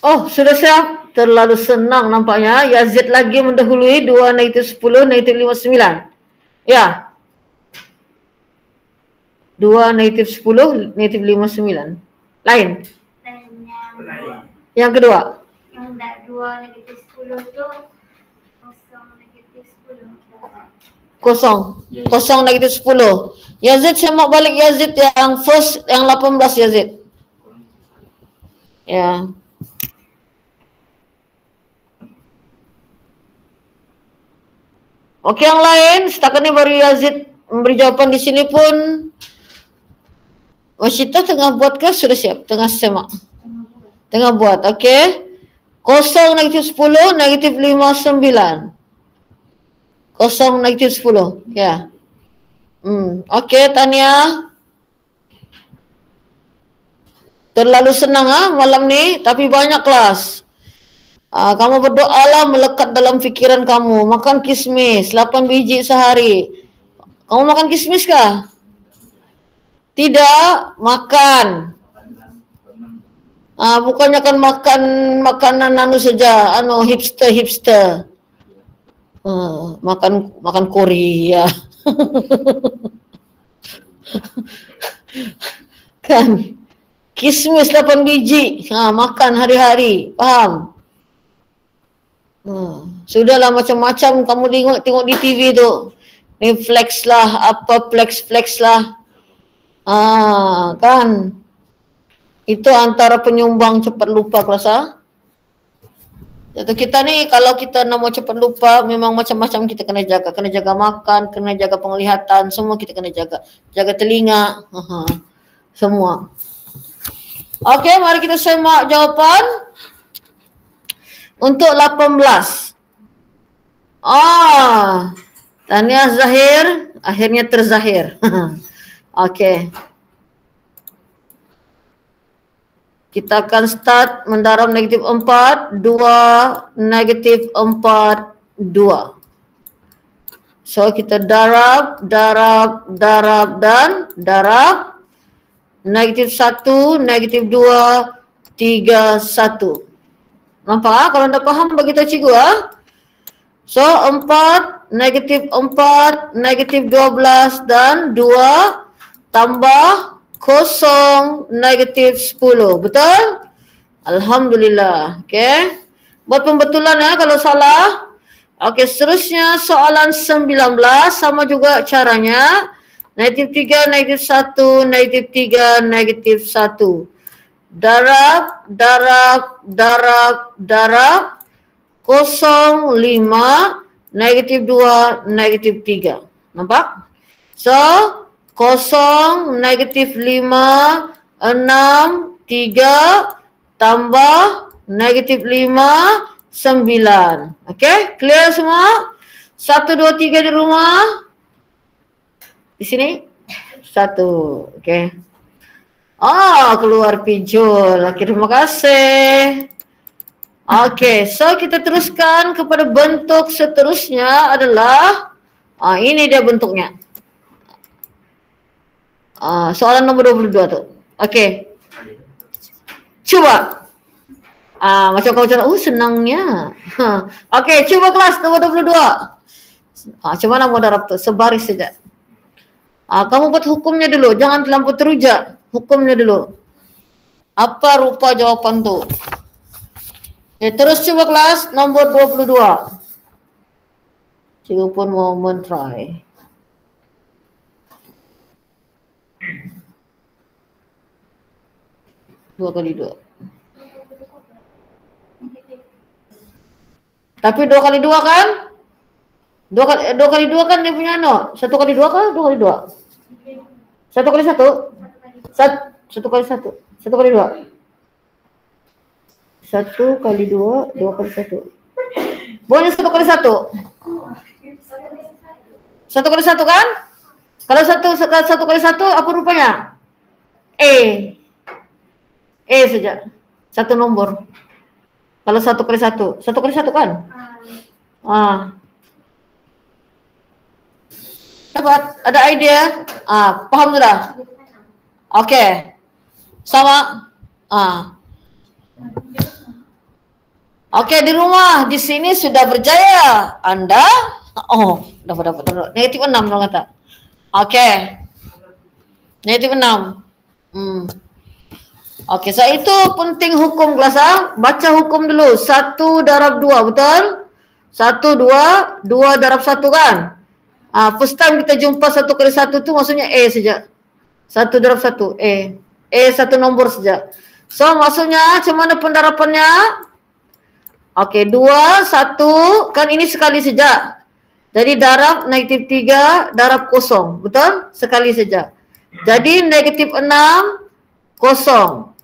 Oh, sudah siap? Terlalu senang nampaknya. Yazid lagi mendahului 2 negatif 10, negatif 59. Ya. 2 negatif 10, negatif 59. Lain? Yang kedua? Yang 2 negatif 10 tu 0 negatif 10. Kosong negatif 10. Yazid, saya mau balik Yazid yang first, yang 18 Yazid. Ya. Okey, yang lain, setakat ni baru Yazid memberi jawapan di sini pun. Wasyita tengah buat ke sudah siap? Tengah semak. Tengah buat, okey. 0 negatif 10, negatif 59. 0 negatif 10, ya. Okey, Tania. Terlalu senang malam ni, tapi banyak kelas. Kamu berdoalah melekat dalam fikiran kamu. Makan kismis 8 biji sehari. Kamu makan kismis kah? Tidak, makan. Bukannya kan makan makanan saja, hipster. Makan Korea. Kan? Kismis 8 biji. Makan hari-hari. Faham? Sudahlah macam-macam kamu tengok di TV tu. Ni flex lah, flex lah. Kan? Itu antara penyumbang cepat lupa kelas . Jadi kita ni kalau kita nak mau cepat lupa, memang macam-macam kita kena jaga. Kena jaga makan, kena jaga penglihatan, semua kita kena jaga. Jaga telinga, semua. Okey, mari kita semak jawapan untuk 18. Tahniah Zahir, akhirnya terzahir. Okey. Kita akan start mendarab negatif 4, 2, negatif 4, 2. So kita darab, dan darab. Negatif 1, negatif 2, 3, 1. Nampak kalau anda faham bagi tahu cikgu So 4, negatif 4, negatif 12 dan 2 tambah 0, negatif 10. Betul? Alhamdulillah. Okey. Buat pembetulan kalau salah. Okey, seterusnya soalan 19 sama juga caranya. Negatif 3, negatif 1, negatif 3, negatif 1. Darab, 0, 5, negatif 2, negatif 3. Nampak? So 0, negatif 5, 6, 3 tambah negatif 5, 9. Okey, clear semua? 1, 2, 3 di rumah. Di sini 1. Okey. Keluar pijul. Okey, terima kasih. Okey, so kita teruskan kepada bentuk seterusnya adalah ini dia bentuknya. Soalan nombor 22 tu. Okey. Cuba. Macam kau cakap, senangnya. Okey, cuba kelas nombor 22. Macam mana mau darab tu? Sebaris saja. Kamu buat hukumnya dulu, jangan terlampau terujak. Hukumnya dulu. Apa rupa jawapan tu? Terus cuba kelas nombor 22. Cikgu pun mau men-try. Dua kali 2. Tapi 2 kali 2 kan? 2 kali 2 kan dia punya 1 kali 2 kan? 2 kali 2. 1 kali 1. 1 kali 1. 1 kali 2. 1 kali 2, 2 kali 1. Boleh 1 kali 1. 1 kali 1 kan? Kalau 1 kali 1 apa rupanya? E saja. Satu nombor. Kalau 1 kali 1. 1 kali 1 kan? Dapat? Ada idea? Paham sudah? Okey. Sama? Okey, di rumah di sini sudah berjaya. Anda dapat. Negatif 6 orang kata. Okey. Negatif 6. Okey, so itu penting hukum kelas Baca hukum dulu. 1 darab 2, betul? 1, 2, 2 darab 1 kan? First time kita jumpa 1 kali 1 tu maksudnya A saja. 1 darab 1, A. A satu nombor saja. So maksudnya macam mana pendarapannya? Okey, 2, 1, kan ini sekali saja. Jadi darab negatif 3, darab 0, betul? Sekali saja. Jadi negatif 6, 0.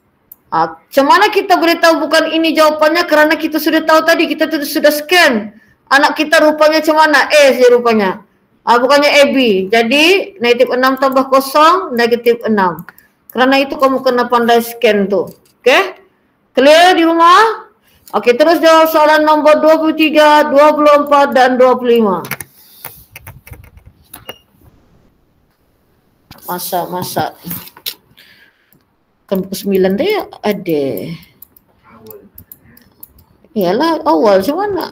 Macam mana kita boleh tahu bukan ini jawapannya? Kerana kita sudah tahu tadi, kita sudah scan. Anak kita rupanya macam mana? A saja rupanya. Bukannya AB. Jadi negatif 6 tambah 0, negatif 6. Kerana itu kamu kena pandai scan tu. Okey? Clear di rumah? Okey, terus jawab soalan nombor 23, 24 dan 25. Masa. Kan pukul 9 dia ada. Yalah, awal macam mana?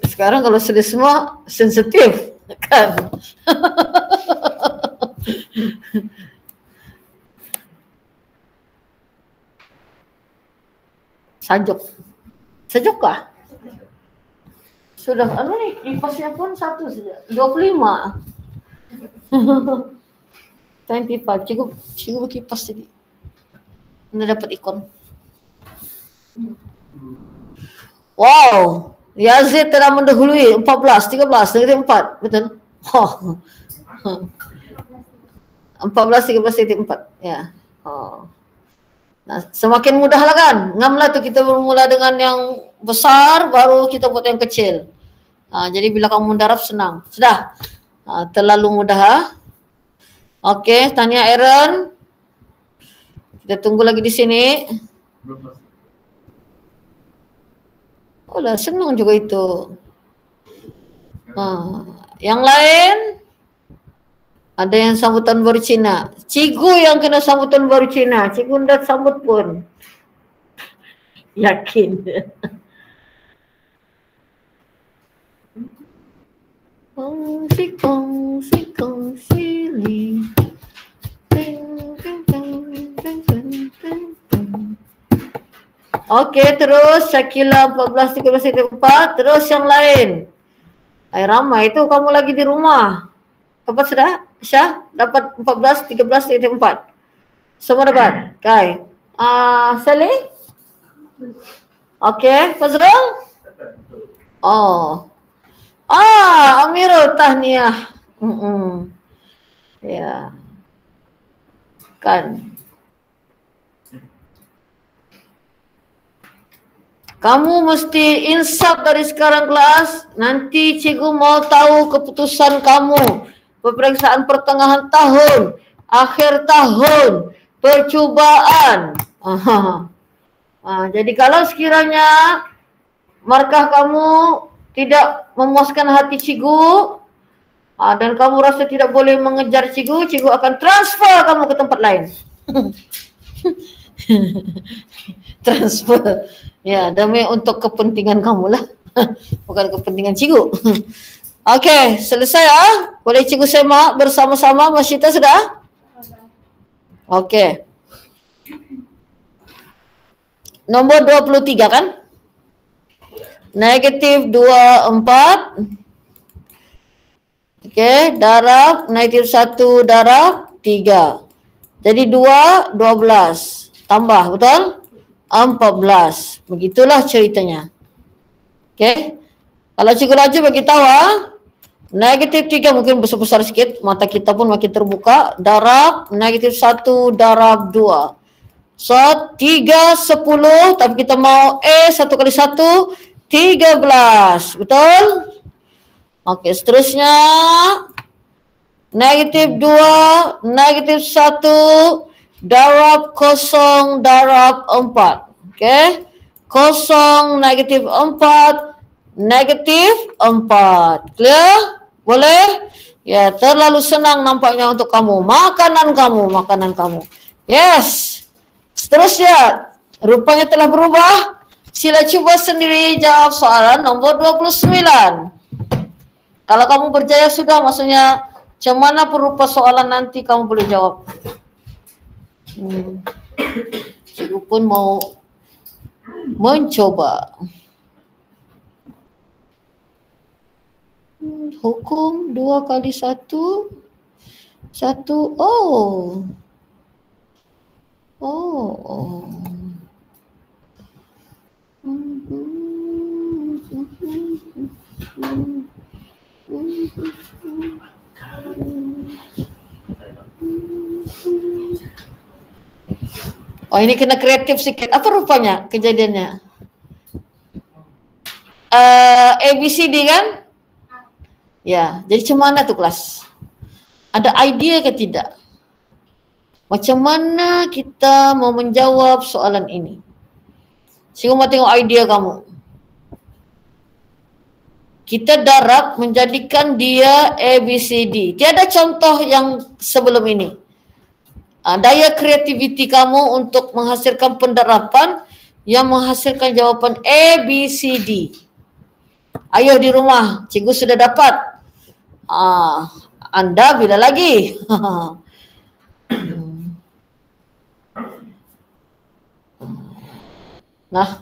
Sekarang kalau sudah semua sensitif kan? Sajok kah? Sudah, ni kipasnya pun 1 saja. 25. 25. Cikgu berkipas tadi. Anda dapat ikon. Wow. Yazid telah mendahului 14, 13, negatif 4. Betul? 14, 13, negatif 4. Ya. Nah, semakin mudah lah kan. Ngamlah tu kita bermula dengan yang besar, baru kita buat yang kecil. Jadi bila kamu mendarab senang. Sudah? Terlalu mudah ha? Okey, tanya Aaron. Kita tunggu lagi di sini. Oh lah, senang juga itu. Yang lain? Ada yang sambutan baru Cina. Cikgu yang kena sambutan baru Cina. Cikgu dah sambut pun. Yakin. Kongsi li. Okey, terus Syakila 14, 13, 4. Terus yang lain. Ramai tu kamu lagi di rumah. Dapat sudah? Syah? Dapat 14, 13, 4. Semua dapat? Kai. Saleh? Okey, Fazrul? Oh. Amirul tahniah. Ya. Kan. Kamu mesti insaf dari sekarang kelas. Nanti cikgu mau tahu keputusan kamu. Peperiksaan pertengahan tahun, akhir tahun, percubaan. Jadi kalau sekiranya markah kamu tidak memuaskan hati cikgu dan kamu rasa tidak boleh mengejar cikgu, cikgu akan transfer kamu ke tempat lain. Transfer. Ya, demi untuk kepentingan kamu lah. Bukan kepentingan cikgu. Okey, selesai Boleh cikgu semak bersama-sama. Masyita sudah? Okey. Nombor 23 kan? Negatif 24. Okey, darab negatif 1 darab 3. Jadi 2, 12. Tambah, betul? 14. Begitulah ceritanya. Okey. Kalau cikgu laju bagi tahu negatif 3 mungkin besar-besar sikit, mata kita pun makin terbuka. Darab negatif 1 darab 2. So 3, 10, tapi kita mau 1 kali 1, 13. Betul? Okey, seterusnya negatif 2, negatif 1, darab 0, darab 4. Okey? 0, negatif 4, negatif 4. Clear? Boleh? Ya, terlalu senang nampaknya untuk kamu. Makanan kamu. Yes. Seterusnya, rupanya telah berubah. Sila cuba sendiri jawab soalan nombor 29. Kalau kamu berjaya sudah, maksudnya macam mana perupa soalan nanti kamu boleh jawab. Cikgu pun mau mencoba. Hukum 2 kali 1, 1. Oh. Oh, ini kena kreatif sikit. Apa rupanya kejadiannya? ABCD kan? Ya, jadi macam mana tu kelas? Ada idea ke tidak? Macam mana kita mau menjawab soalan ini? Cikgu mau tengok idea kamu. Kita darab menjadikan dia ABCD. Tiada contoh yang sebelum ini. Daya kreativiti kamu untuk menghasilkan pendarapan yang menghasilkan jawapan ABCD. Ayo di rumah, cikgu sudah dapat. Anda bila lagi? Nah,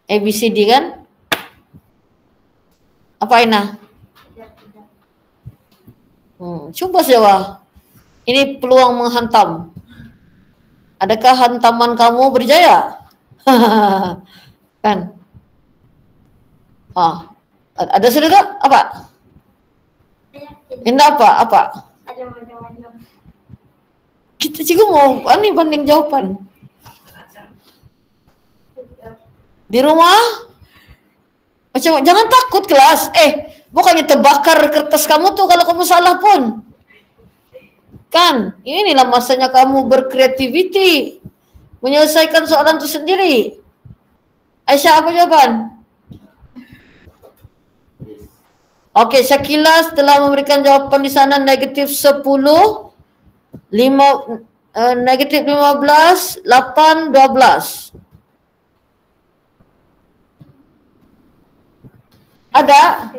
ABCD kan? Apa Aina? Cuba jawab. Ini peluang menghantam. Adakah hantaman kamu berjaya? Kan? Ada sudah tak? Apa? Indah apa? Apa? Ada macam-macam. Kita juga mau banding jawapan. Di rumah? Macam jangan takut kelas. Bukannya terbakar kertas kamu tuh kalau kamu salah pun. Kan? Inilah masanya kamu berkreativiti. Menyelesaikan soalan itu sendiri. Aisyah, apa jawaban? Okey, Syakila telah memberikan jawapan di sana negatif 10, negatif 15, 8, 12. Ada?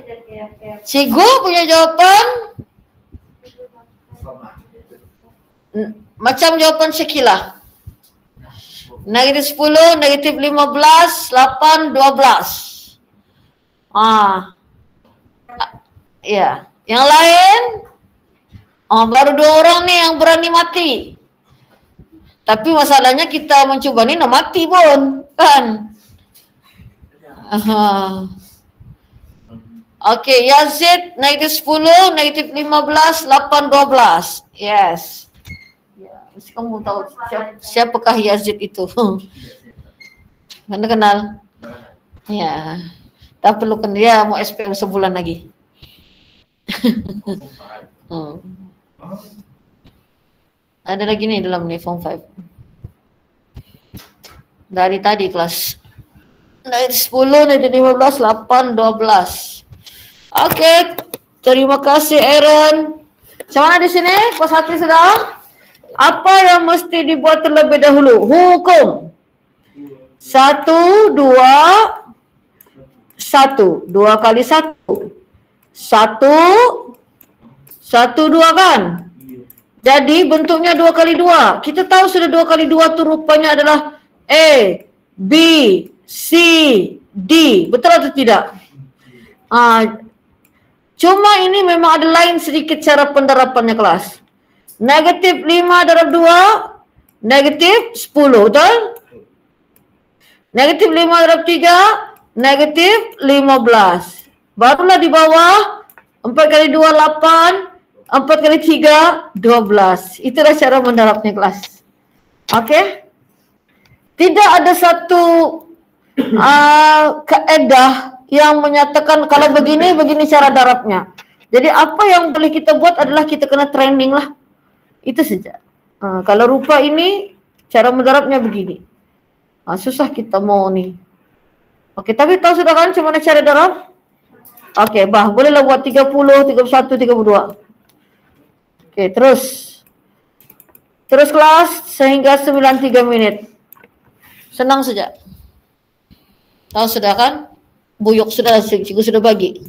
Cikgu punya jawapan? Macam jawapan Syakila. Negatif 10, negatif 15, 8, 12. Ya. Yang lain? Baru 2 orang nih yang berani mati. Tapi masalahnya kita mencuba ni nak mati pun. Kan? Okey, Yazid negatif 10, negatif 15, 8, 12. Yes. Ya, mesti kamu tahu siapakah Yazid itu. Mana kenal? Ya. Tak perlu kan dia mau SPM sebulan lagi. Ada lagi nih dalam nih form 5. Dari tadi kelas. Dari 10, dari 15, 8, 12. Okey. Terima kasih Aaron. Macam mana di sini? Puas hati sudah? Apa yang mesti dibuat terlebih dahulu? Hukum. 1, 2, 1. 2 kali 1. 1, 2 kan? Jadi bentuknya 2 kali 2. Kita tahu sudah 2 kali 2 tu rupanya adalah A, B, C, D. Betul atau tidak? Cuma ini memang ada lain sedikit cara penerapannya kelas. Negatif 5 darab 2, negatif 10. Betul? Negatif 5 darab 3, negatif 15. Barulah di bawah 4 kali 2, 8. 4 kali 3, 12. Itulah cara mendarabnya kelas. Okey? Tidak ada satu kaedah yang menyatakan kalau begini cara darabnya. Jadi apa yang boleh kita buat adalah kita kena training lah. Itu saja. Kalau rupa ini cara mendarabnya begini. Susah kita mau nih. Okey, tapi tahu sudah kan macam mana cara darab? Okey, bolehlah buat 30, 31, 32. Okey, terus kelas sehingga 93 minit. Senang saja. Tahu sudah kan? Buyuk sudah, cikgu sudah bagi.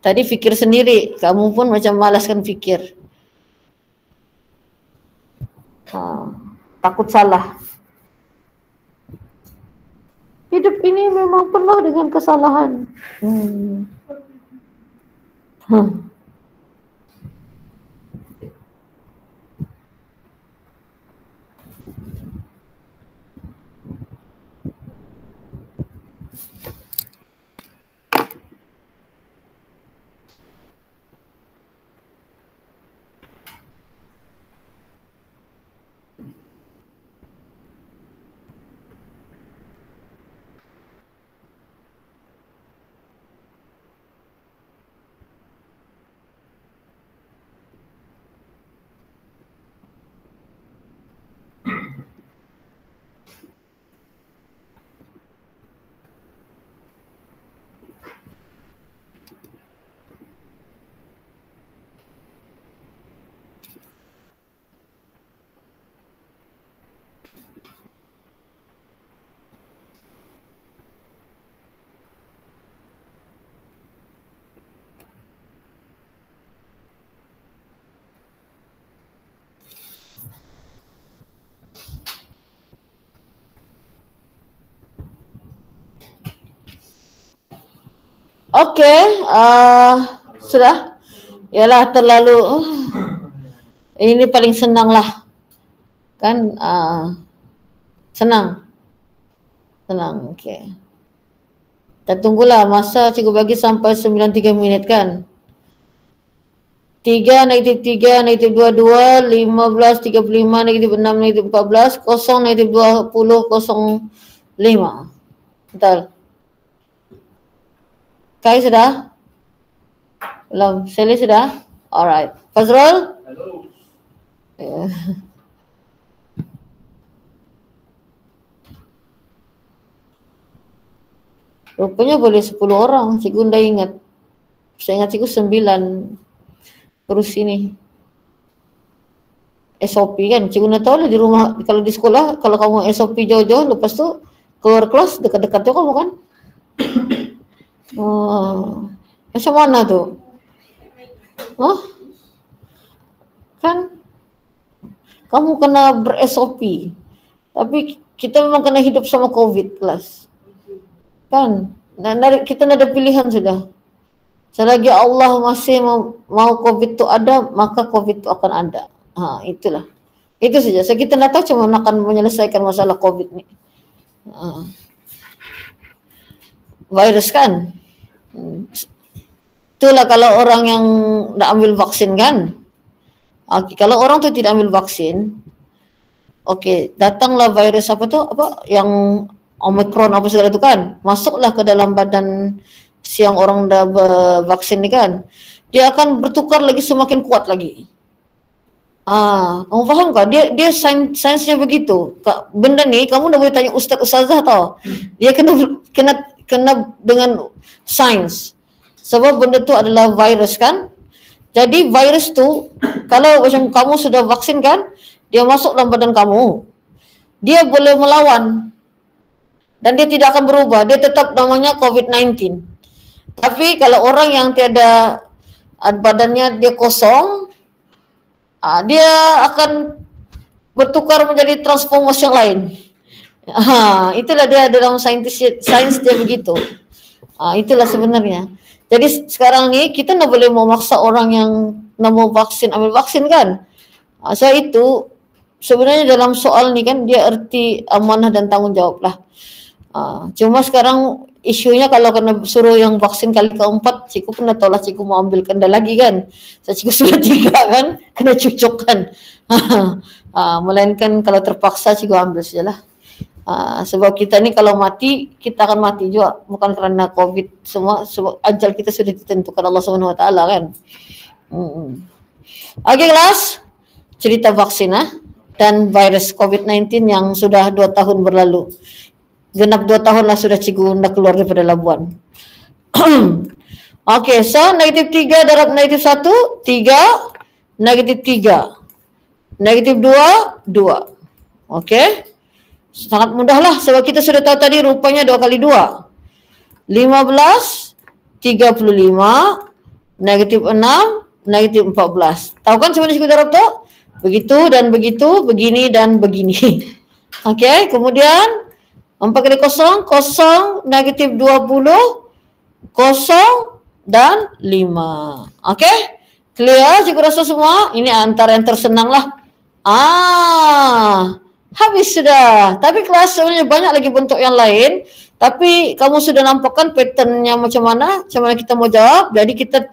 Tadi fikir sendiri, kamu pun macam malas kan fikir. Takut salah. Hidup ini memang penuh dengan kesalahan. Okey, sudah. Yalah terlalu ini paling senang lah. Kan senang. Okey. Kita tunggulah masa cikgu bagi sampai 93 minit kan. 3, -3, -22, 15, 35, -6, -14, 0, -20, 05. Betul. Kai sudah? Belum. Sally sudah? Alright. Fazrul? Hello. Rupanya boleh 10 orang. Cikgu dah ingat. Saya ingat cikgu 9. Terus ini. SOP kan. Cikgu dah tahu lah di rumah. Kalau di sekolah, kalau kamu SOP jauh-jauh, lepas tu keluar kelas dekat-dekat tu kamu kan. Macam mana tu? Kan kamu kena ber-SOP. Tapi kita memang kena hidup sama COVID kelas. Kan? Kita ada pilihan sudah. Selagi Allah masih mau COVID tu ada, maka COVID tu akan ada. Itulah. Itu saja. So, kita nak tahu cuma akan menyelesaikan masalah COVID ni. Virus kan? Itulah kalau orang yang nak ambil vaksin kan. Kalau orang tu tidak ambil vaksin, datanglah virus yang Omicron apa segala tu kan, masuklah ke dalam badan siang orang dah bervaksin ni kan, dia akan bertukar lagi semakin kuat lagi. Kamu faham tak? Dia sainsnya begitu. Benda ni kamu dah boleh tanya ustazah tau. Dia kena dengan sains. Sebab benda tu adalah virus kan. Jadi virus tu kalau macam kamu sudah vaksin kan, dia masuk dalam badan kamu. Dia boleh melawan. Dan dia tidak akan berubah. Dia tetap namanya COVID-19. Tapi kalau orang yang tiada badannya dia kosong, dia akan bertukar menjadi transformasi yang lain. Itulah dia dalam sains dia begitu. Itulah sebenarnya. Jadi sekarang ni kita tak boleh memaksa orang yang nak mau vaksin ambil vaksin kan. So itu sebenarnya dalam soal ni kan dia erti amanah dan tanggungjawab lah. Cuma sekarang isunya kalau kena suruh yang vaksin kali keempat, cikgu pun dah tahu lah cikgu mau ambil kenda lagi kan. So cikgu sudah 3 kan, kena cucuk kan. Melainkan kalau terpaksa cikgu ambil sajalah. Sebab kita ni kalau mati, kita akan mati juga. Bukan kerana COVID semua, sebab ajal kita sudah ditentukan Allah SWT kan. Okey kelas, cerita vaksin dan virus COVID-19 yang sudah 2 tahun berlalu. Genap 2 tahun lah sudah cikgu nak keluar daripada Labuan. Okey, so -3 darab -1, 3, -3. -2, 2. Okey. Sangat mudah lah sebab kita sudah tahu tadi rupanya 2 kali 2. 15, 35, -6, -14. Tahu kan sebenarnya cikgu darab tu? Begitu dan begitu, begini dan begini. Okey, kemudian 4 kali 0, 0, -20, 0 dan 5. Okey? Clear cikgu rasa semua? Ini antara yang tersenang lah. Habis sudah. Tapi kelas sebenarnya banyak lagi bentuk yang lain. Tapi kamu sudah nampakkan patternnya macam mana kita mau jawab. Jadi kita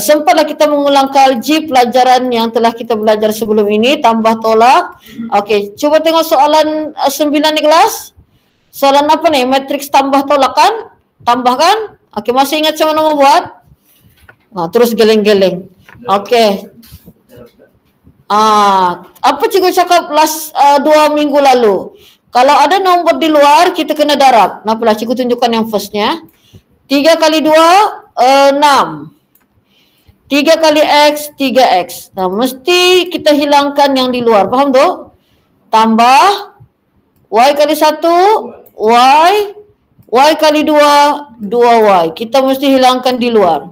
sempatlah kita mengulang kaji pelajaran yang telah kita belajar sebelum ini. Tambah tolak. Okey, cuba tengok soalan 9 ni kelas. Soalan apa ni? Matriks tambah tolak kan? Tambah kan? Okey, masih ingat macam mana mau buat? Terus geleng-geleng. Okey. Apa cikgu cakap last 2 minggu lalu? Kalau ada nombor di luar, kita kena darab. Nampaklah cikgu tunjukkan yang firstnya. 3 kali 2, 6. 3 kali X, 3X. Mesti kita hilangkan yang di luar. Faham tu? Tambah. Y kali 1, Y. Y kali 2, 2Y. Kita mesti hilangkan di luar.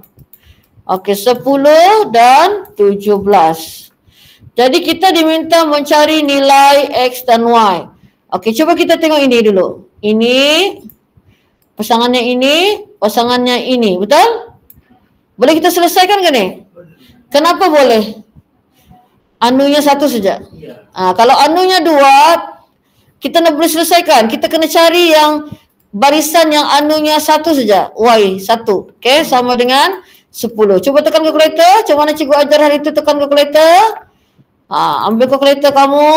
Okey, 10 dan 17. Jadi kita diminta mencari nilai X dan Y. Okey, cuba kita tengok ini dulu. Ini, pasangannya ini, pasangannya ini. Betul? Boleh kita selesaikan ke ni? Kenapa boleh? Anunya satu saja. Kalau anunya 2, kita nak boleh selesaikan. Kita kena cari yang barisan yang anunya 1 saja. Y 1. Okey, sama dengan 10. Cuba tekan kalkulator. Macam mana cikgu ajar hari itu tekan kalkulator? Ambil kalkulator kamu.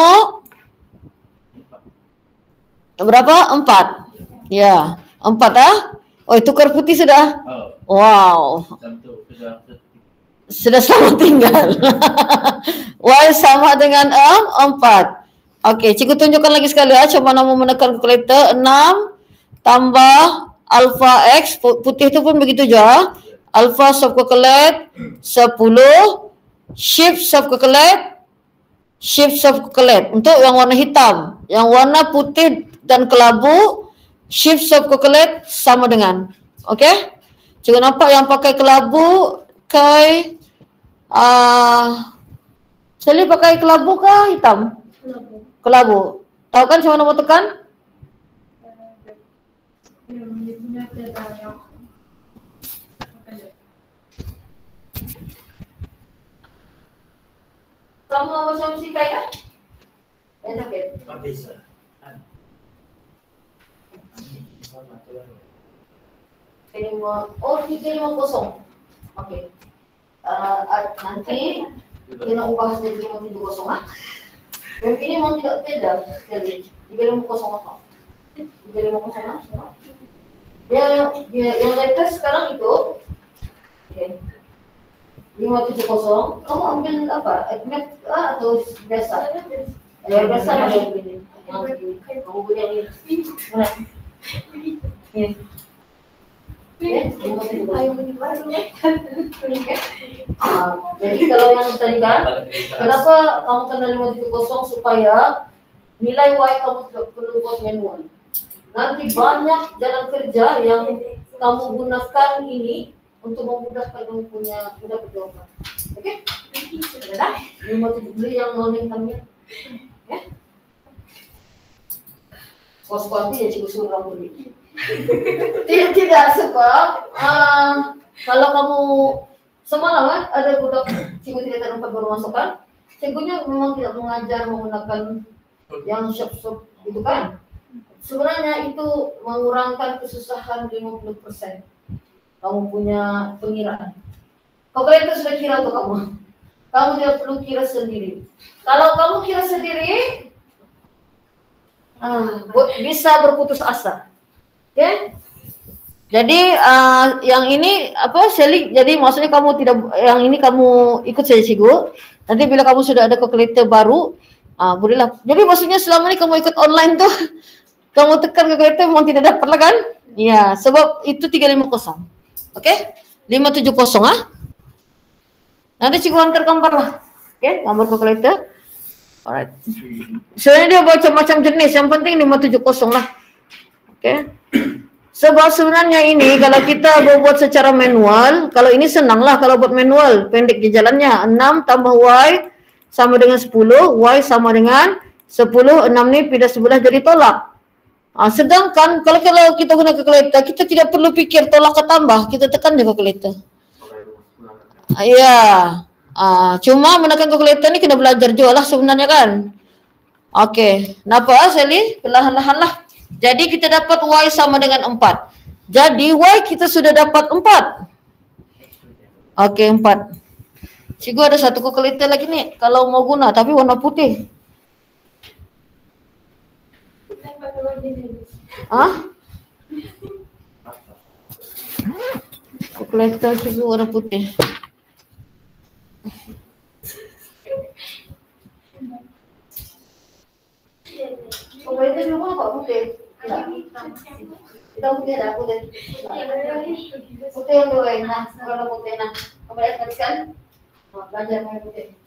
Berapa? 4. Ya, 4 Oh, tukar putih sudah. Wow. Sudah sama tinggal. Y sama dengan 4. Okey, cikgu tunjukkan lagi sekali macam mana mau menekan kalkulator. 6 tambah alpha x, putih tu pun begitu juga. Alpha subkalkulat 10, shift subkalkulat untuk yang warna hitam. Yang warna putih dan kelabu, shift subkalkulat sama dengan. Okey? Cikgu nampak yang pakai kelabu Sally pakai kelabu ke hitam? Kelabu. Tahu kan macam mana mau tekan? Sama macam si Kai kan? Oh, 350. Okey. Nanti kita ubah jadi 570 Yang ini memang tidak beda sekali. 350 apa? 350 yang latest sekarang itu. Okey. 570. Kamu ambil apa? Admit atau biasa? Biasa ada begini. Kamu beli yang ini. Mana? Ini. Jadi kalau yang tadi kan, kenapa kamu kena 570 supaya nilai Y kamu tidak perlu buat manual. Nanti banyak jalan kerja yang kamu gunakan ini untuk memudahkan kamu punya jawaban. Okey? Sudah? 570 yang noning kami. Ya? Kuas-kuanti ya cikgu suruh kamu beli. Tidak sebab kalau kamu semalam kan ada budak cikgu tidak tempat baru masukkan, cikgunya memang tidak mengajar menggunakan yang shop itu kan. Sebenarnya itu mengurangkan kesusahan 50%. Kamu punya pengiraan. Kalkulator sudah kira untuk kamu. Kamu tidak perlu kira sendiri. Kalau kamu kira sendiri, bisa berputus asa. Okay? Jadi yang ini apa Sally? Jadi maksudnya kamu tidak yang ini kamu ikut saja cikgu. Nanti bila kamu sudah ada kalkulator baru, bolehlah. Jadi maksudnya selama ini kamu ikut online tuh, kamu tekan kalkulator memang tidak dapat lah kan? Ya, sebab itu 350. Okey? 570 Nanti cikgu hantar gambar lah. Okey, gambar kalkulator. Alright. Sebenarnya dia macam-macam jenis, yang penting 570 lah. Okey. Sebab sebenarnya ini kalau kita buat secara manual, kalau ini senang lah kalau buat manual, pendek je jalannya. 6 tambah Y sama dengan 10, Y sama dengan 10, 6 ni pindah sebelah jadi tolak. Sedangkan kalau kita guna kalkulator, kita tidak perlu fikir tolak ke tambah, kita tekan je kalkulator. Ya. Cuma menekan kalkulator ni kena belajar juga lah sebenarnya kan. Okey, nampak Sally? Perlahan-lahan lah. Jadi kita dapat Y sama dengan 4. Jadi Y kita sudah dapat 4. Okey, 4. Cikgu ada satu kalkulator lagi ni kalau mau guna tapi warna putih. Kalkulator cikgu warna putih. Kalkulator dulu apa putih? Kita putih dah, putih. Putih yang dua nah, warna putih nah. Kamu lihat tadi kan? Belajar warna putih.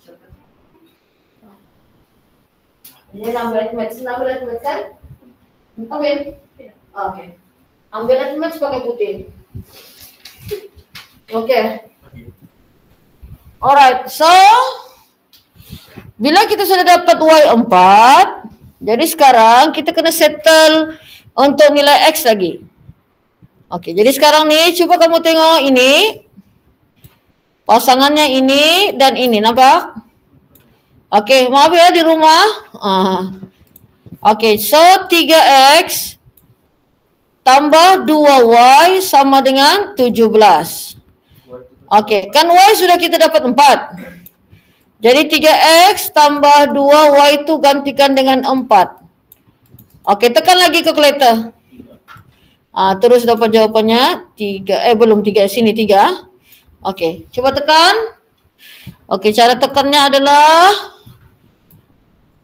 Ini ambil match kan? Ambil. Okey. Ambil match pakai putih. Okey. Alright, so bila kita sudah dapat Y4, jadi sekarang kita kena settle untuk nilai X lagi. Okey, jadi sekarang ni cuba kamu tengok ini. Pasangannya ini dan ini, nampak? Okey, maaf ya di rumah. Okey, so 3x tambah 2y sama dengan 17. Okey, kan y sudah kita dapat 4. Jadi 3x tambah 2y itu gantikan dengan 4. Okey, tekan lagi kalkulator. Terus dapat jawapannya 3, belum 3, sini 3. Okey, cuba tekan. Okey, cara tekannya adalah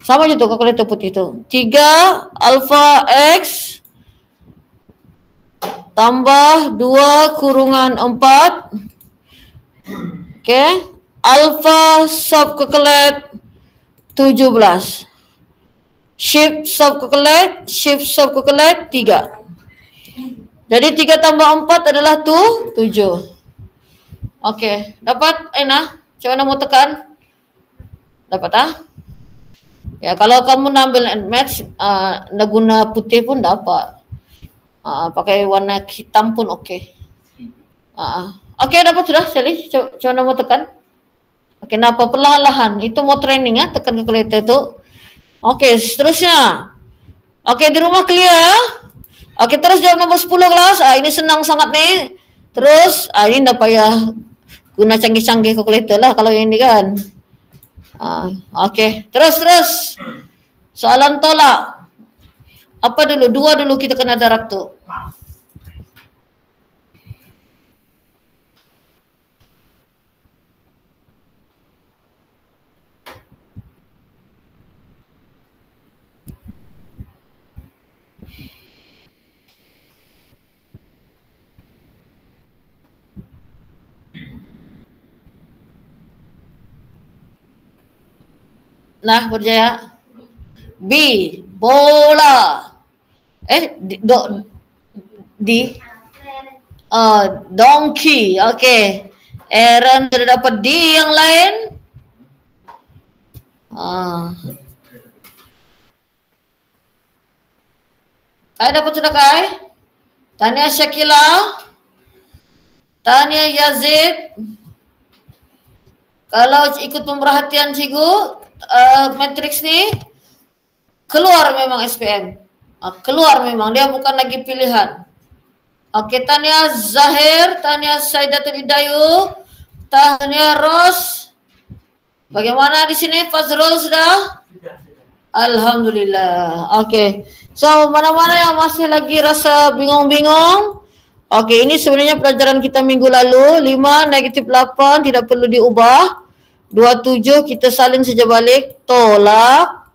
sama je tu kalkulator putih tu. 3 alfa x tambah 2 kurungan 4. Okey, alfa sub kalkulat 17. Shift sub kalkulat 3. Jadi 3 tambah 4 adalah 7. Okey, dapat Aina? Macam mana mau tekan? Dapat Ya, kalau kamu ambil match nak guna putih pun dapat. Pakai warna hitam pun okey. Okey, dapat sudah Sally. Macam mana mau tekan? Okey, kenapa perlahan-lahan? Itu mau training tekan kalkulator tu. Okey, seterusnya. Okey, di rumah clear. Okey, terus jawab nombor 10 kelas. Ini senang sangat nih. Terus ini tak payah guna canggih-canggih kalkulator lah kalau yang ini kan. Okey, terus. Soalan tolak. Apa dulu? 2 dulu kita kena darab tu. Nah, berjaya. B, bola. Donkey. Okey. Aaron sudah dapat D yang lain. Kai dapat sudah Kai? Tania Syakila. Tania Yazid. Kalau ikut pemerhatian cikgu, matriks ni keluar memang SPM. Keluar memang, dia bukan lagi pilihan. Okey, Tania Zahir, Tania Saidatul Hidayu, Tania Ros. Bagaimana di sini Fazrul sudah? Alhamdulillah. Okey. So, mana-mana yang masih lagi rasa bingung-bingung. Okey, ini sebenarnya pelajaran kita minggu lalu. 5 negatif 8 tidak perlu diubah. 27 kita salin saja balik. Tolak.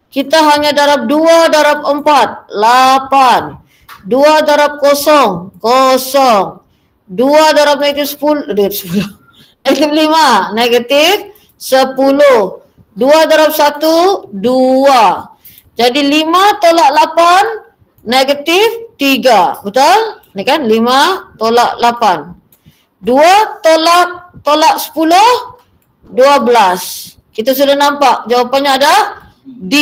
Kita hanya darab 2 darab 4. 8. 2 darab 0. 0. 2 darab negatif 10. Negatif 5. Negatif 10. 2 darab 1. 2. Jadi 5 tolak 8. Negatif 3. Betul? Ini kan 5 tolak 8. 2 tolak 10. 12. Kita sudah nampak jawapannya ada D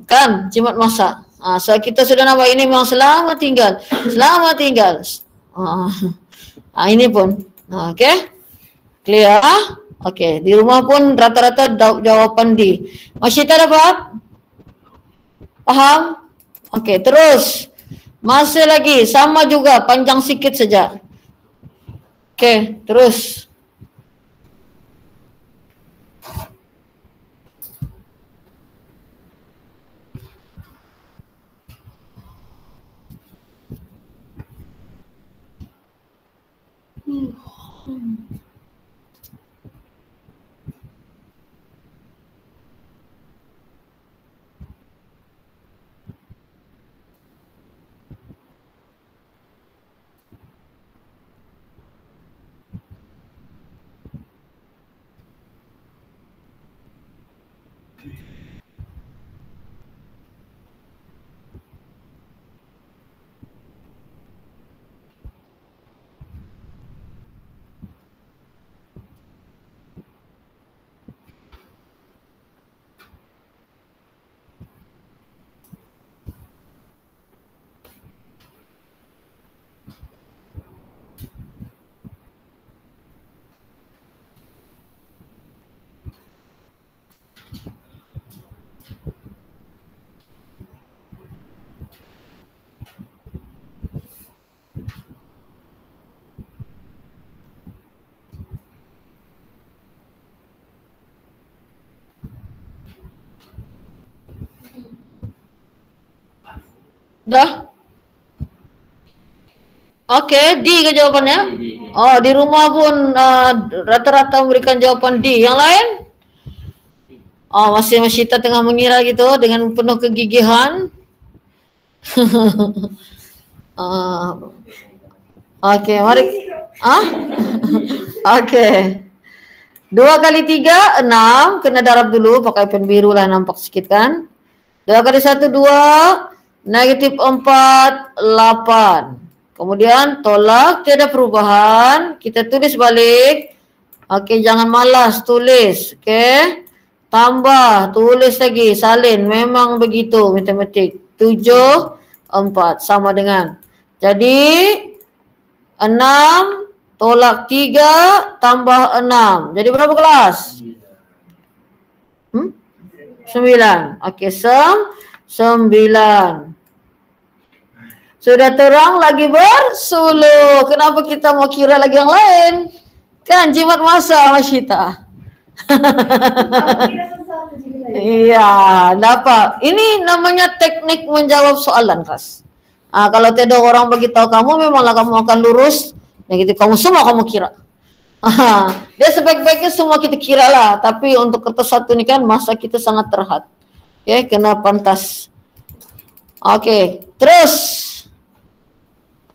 kan, jimat masa. So kita sudah nampak ini memang selamat tinggal. Selamat tinggal. Ini pun. Okey. Clear? Okey, di rumah pun rata-rata jawapan D. Masih tak dapat? Faham? Okey, terus. Masih lagi sama juga, panjang sikit saja. Okey, terus. Dah? Okey, D ke jawapannya? Oh, di rumah pun rata-rata memberikan jawapan D. Yang lain? Oh, masih Syita tengah mengira gitu dengan penuh kegigihan. Okey, mari. Okey. 2 kali 3, 6. Kena darab dulu, pakai pen biru lah, nampak sikit kan. 2 kali 1, 2. Negatif 4, 8. Kemudian tolak, tiada perubahan. Kita tulis balik. Okey, jangan malas tulis. Okey. Tambah, tulis lagi, salin. Memang begitu matematik. 7, 4 sama dengan. Jadi 6 tolak 3 tambah 6. Jadi berapa kelas? 9. Okey, 9. Sudah terang lagi bersuluh. Kenapa kita mau kira lagi yang lain? Kan jimat masa Masyita. Iya, dapat. Ini namanya teknik menjawab soalan, Ras. Kalau tiada orang beritahu kamu, memanglah kamu akan lurus. Gitu, kamu semua kamu kira. Dia sebaik-baiknya semua kita kira lah. Tapi untuk kertas satu ni kan masa kita sangat terhad. Okay, kena pantas. Okey, terus.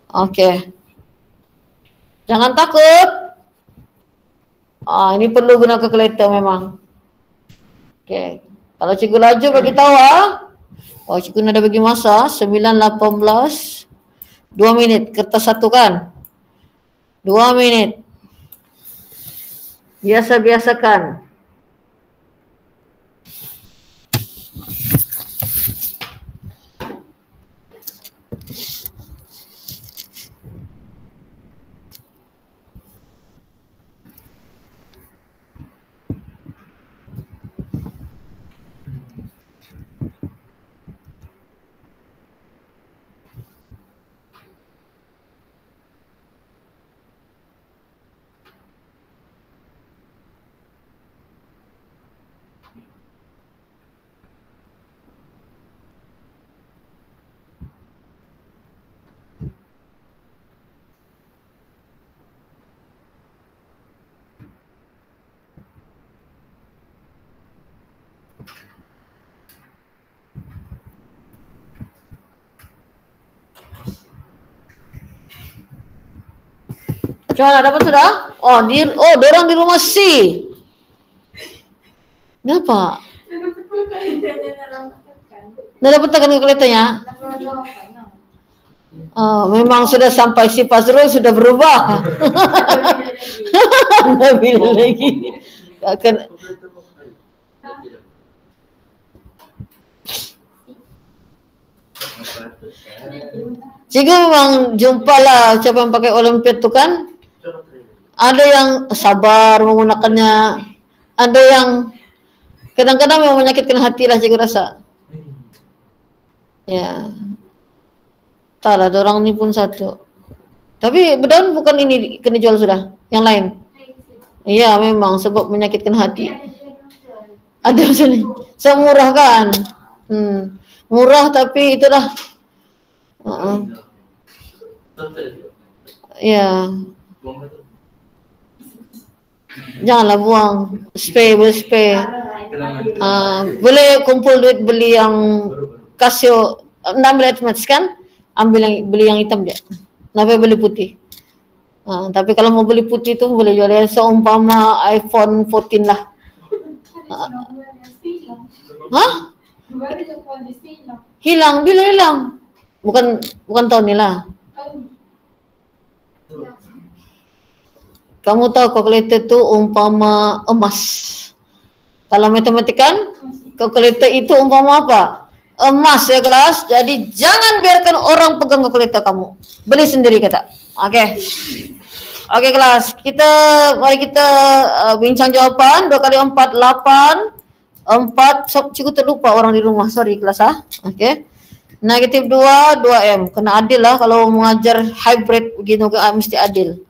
Okey. Jangan takut. Ini perlu guna kalkulator memang. Okey. Kalau cikgu laju bagi tahu Oh, cikgu nak ada bagi masa 9:18. 2 minit kertas satu kan? 2 minit. Biasa-biasakan. Macam mana, dapat sudah? Dorang di rumah C. Kenapa? Dah dapat tekan kalkulatornya? Memang sudah sampai si Fazrul sudah berubah. Anda bila lagi. Cikgu memang jumpalah siapa yang pakai Olimpiad tu kan. Ada yang sabar menggunakannya. Ada yang kadang-kadang memang menyakitkan hati lah cikgu rasa. Ya. Tak lah, orang ni pun satu. Tapi berdaun bukan ini kena jual sudah. Yang lain. Iya memang sebab menyakitkan hati. Ada macam ni. Semurah kan. Murah tapi itulah. Ya. Janganlah buang. Boleh spray. Boleh kumpul duit beli yang Casio 6 match kan? Beli yang hitam dia. Kenapa beli putih? Tapi kalau mau beli putih tu boleh jual ya, seumpama iPhone 14 lah. Hilang, bila hilang? Bukan tahun ni lah. Kamu tahu kalkulator tu umpama emas. Kalau matematik kan, kalkulator itu umpama apa? Emas ya kelas. Jadi jangan biarkan orang pegang kalkulator kamu. Beli sendiri kata. Okey. Okey kelas. Mari kita bincang jawapan. 2 kali 4, 8. 4, cikgu terlupa orang di rumah. Sorry kelas Okey. Negatif 2, 2M. Kena adil lah kalau mengajar hybrid begini mesti adil.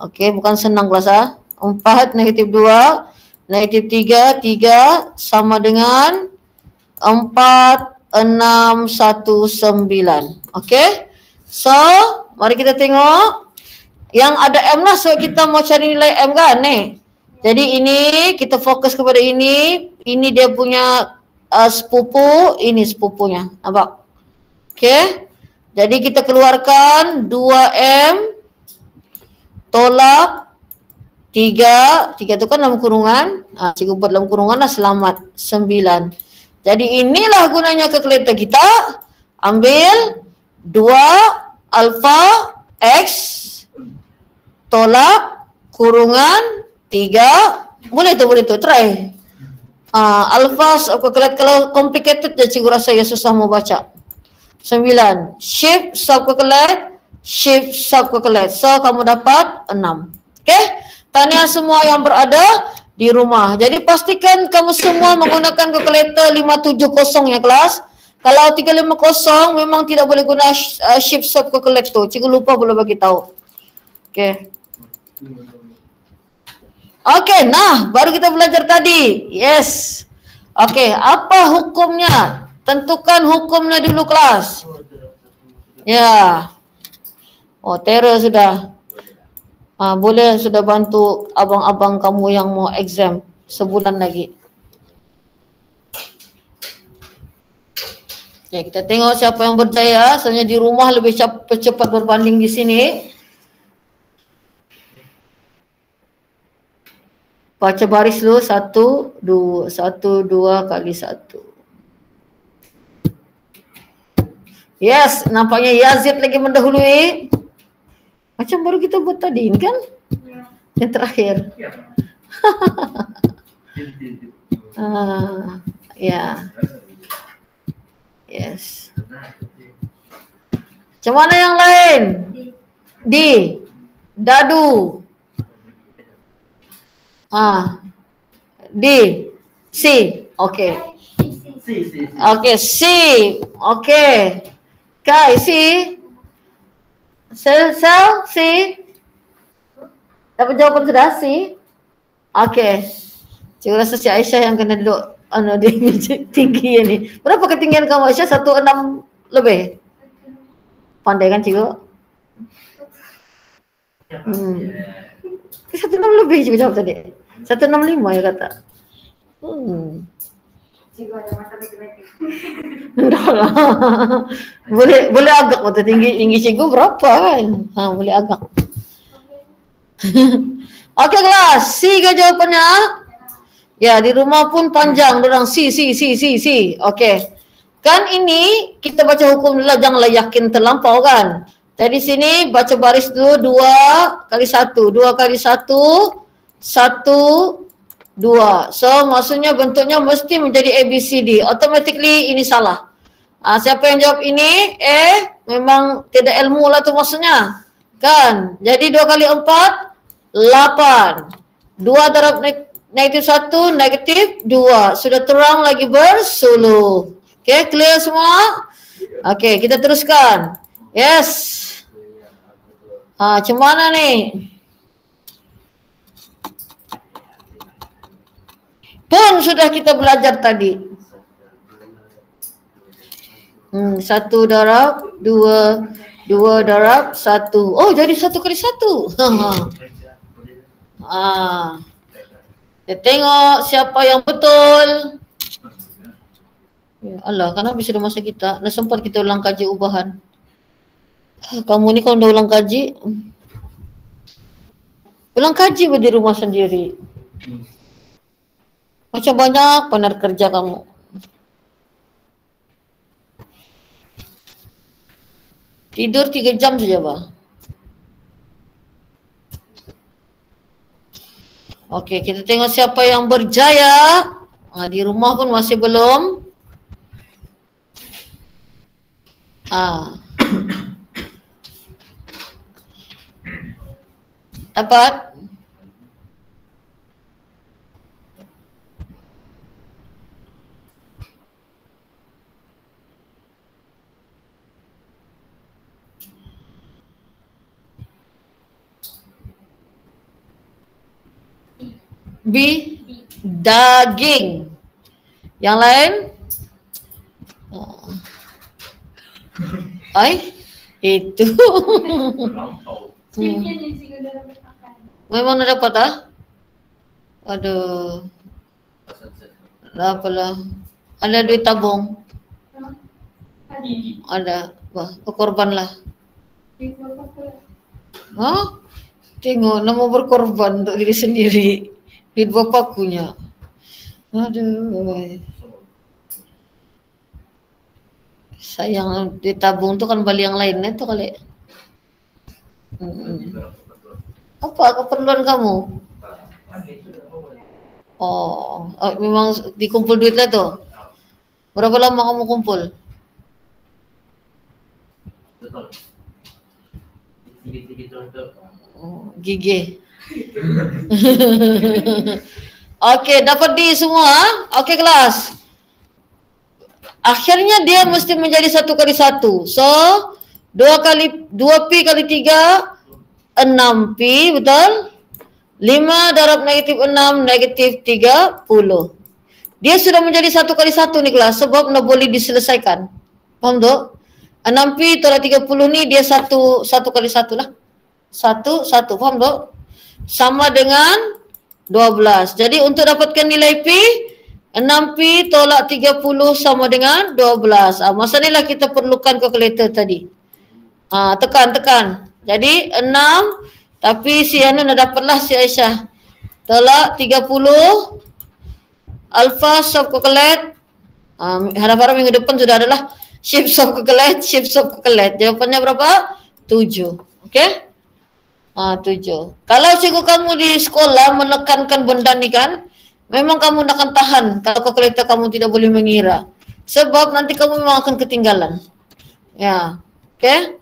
Okey, bukan senang kelas 4 negatif 2, negatif 3 sama dengan 4 619. Okay. So, mari kita tengok. Yang ada M lah, so kita mau cari nilai M kan ni. Jadi ini kita fokus kepada ini. Ini dia punya sepupu, ini sepupunya. Nampak? Okay. Jadi kita keluarkan 2M tolak 3 tu kan dalam kurungan. Cikgu buat dalam kurungan lah, selamat 9. Jadi inilah gunanya kalkulator kita. Ambil 2 alfa X tolak kurungan 3. Boleh tu, try. Alfa subkalkulat, kalau complicated je cikgu rasa ya susah mau baca. 9. Shift subkalkulat, shift subkalkulat. So kamu dapat 6. Okay? Tahniah semua yang berada di rumah. Jadi pastikan kamu semua menggunakan kalkulator 570 ya kelas. Kalau 350 memang tidak boleh guna shift subkalkulator. Cikgu lupa boleh bagi tahu. Okay. Okay, nah baru kita belajar tadi. Yes. Okay, apa hukumnya? Tentukan hukumnya dulu kelas. Ya. Oh, Tera sudah. Boleh sudah bantu abang-abang kamu yang mau exam sebulan lagi. Ya, kita tengok siapa yang berjaya. Soalnya di rumah lebih cepat berbanding di sini. Baca baris dulu 1, 2, 1, 2 kali 1. Yes, nampaknya Yazid lagi mendahului. Macam baru kita buat tadi kan? Yang terakhir. Ya. Yes. Macam mana yang lain? D. Dadu. D. C. Okay. Okay, C. Okay. Kai, C. Sel, C. Dapat jawapan sudah, C. Okay. Cikgu rasa si Aisyah yang kena duduk di tinggi ini. Berapa ketinggian kamu Aisyah? 1,6 lebih? Pandai kan cikgu? 1,6 lebih cikgu jawab tadi. 165 ya kata. Cikgu ada mata matematik. Enggak lah. Boleh agak mata tinggi cikgu berapa kan? Boleh agak. Okey kelas, C ke jawapannya? Ya, di rumah pun panjang dorang C. Okey. Kan ini kita baca hukum dulu, janganlah yakin terlampau kan. Jadi sini baca baris dulu 2 kali 1. 2 kali 1 1 2. So maksudnya bentuknya mesti menjadi ABCD. Automatically ini salah. Siapa yang jawab ini? Memang tidak ilmu lah tu maksudnya. Kan? Jadi 2 kali 4 8. 2 darab negatif 1 negatif 2. Sudah terang lagi bersuluh. Okay, clear semua? Okay, kita teruskan. Yes. Macam mana ni? Pun sudah kita belajar tadi. 1 darab 2, 2 darab 1. Oh, jadi 1 kali 1. Kita tengok siapa yang betul. Ya Allah, kenapa sudah masa kita? Dah sempat kita ulang kaji ubahan. Kamu ni kalau dah ulang kaji. Ulang kaji di rumah sendiri. Macam banyak benar kerja kamu. Tidur 3 jam saja, Bah. Okey, kita tengok siapa yang berjaya. Di rumah pun masih belum. Dapat? B. Daging. Yang lain? Ai, itu. Memang nak dapat ah? Aduh. Dah apalah. Ada duit tabung? Ada. Wah, berkorbanlah. Hah? Tengok, nama berkorban untuk diri sendiri. Duit bapakkunya. Aduh. Sayang, duit tabung tu kan balik yang lain tu kali. Apa keperluan kamu? Oh, memang dikumpul duit lah tu. Berapa lama kamu kumpul? Oh, gigi. Okey, dapat di semua. Okey kelas. Akhirnya dia mesti menjadi 1 kali 1. So 2P kali 3 6P, betul? 5 darab negatif 6 negatif 30. Dia sudah menjadi 1 kali 1 ni kelas, sebab nak boleh diselesaikan. Faham tu? 6P tolak 30 ni dia 1 kali 1 lah. 1, faham tu? Sama dengan 12. Jadi untuk dapatkan nilai P, 6P tolak 30 sama dengan 12. Masa ni lah kita perlukan kalkulator tadi. Tekan. Jadi 6, tapi si Anu nak dapatlah si Aisyah. Tolak 30 alpha soft calculate. Harap-harap minggu depan sudah adalah shift soft calculate. Jawapannya berapa? 7. Okey? 7. Kalau cikgu kamu di sekolah menekankan benda ni kan, memang kamu akan tahan kalau kalkulator kamu tidak boleh mengira. Sebab nanti kamu memang akan ketinggalan. Ya. Okey?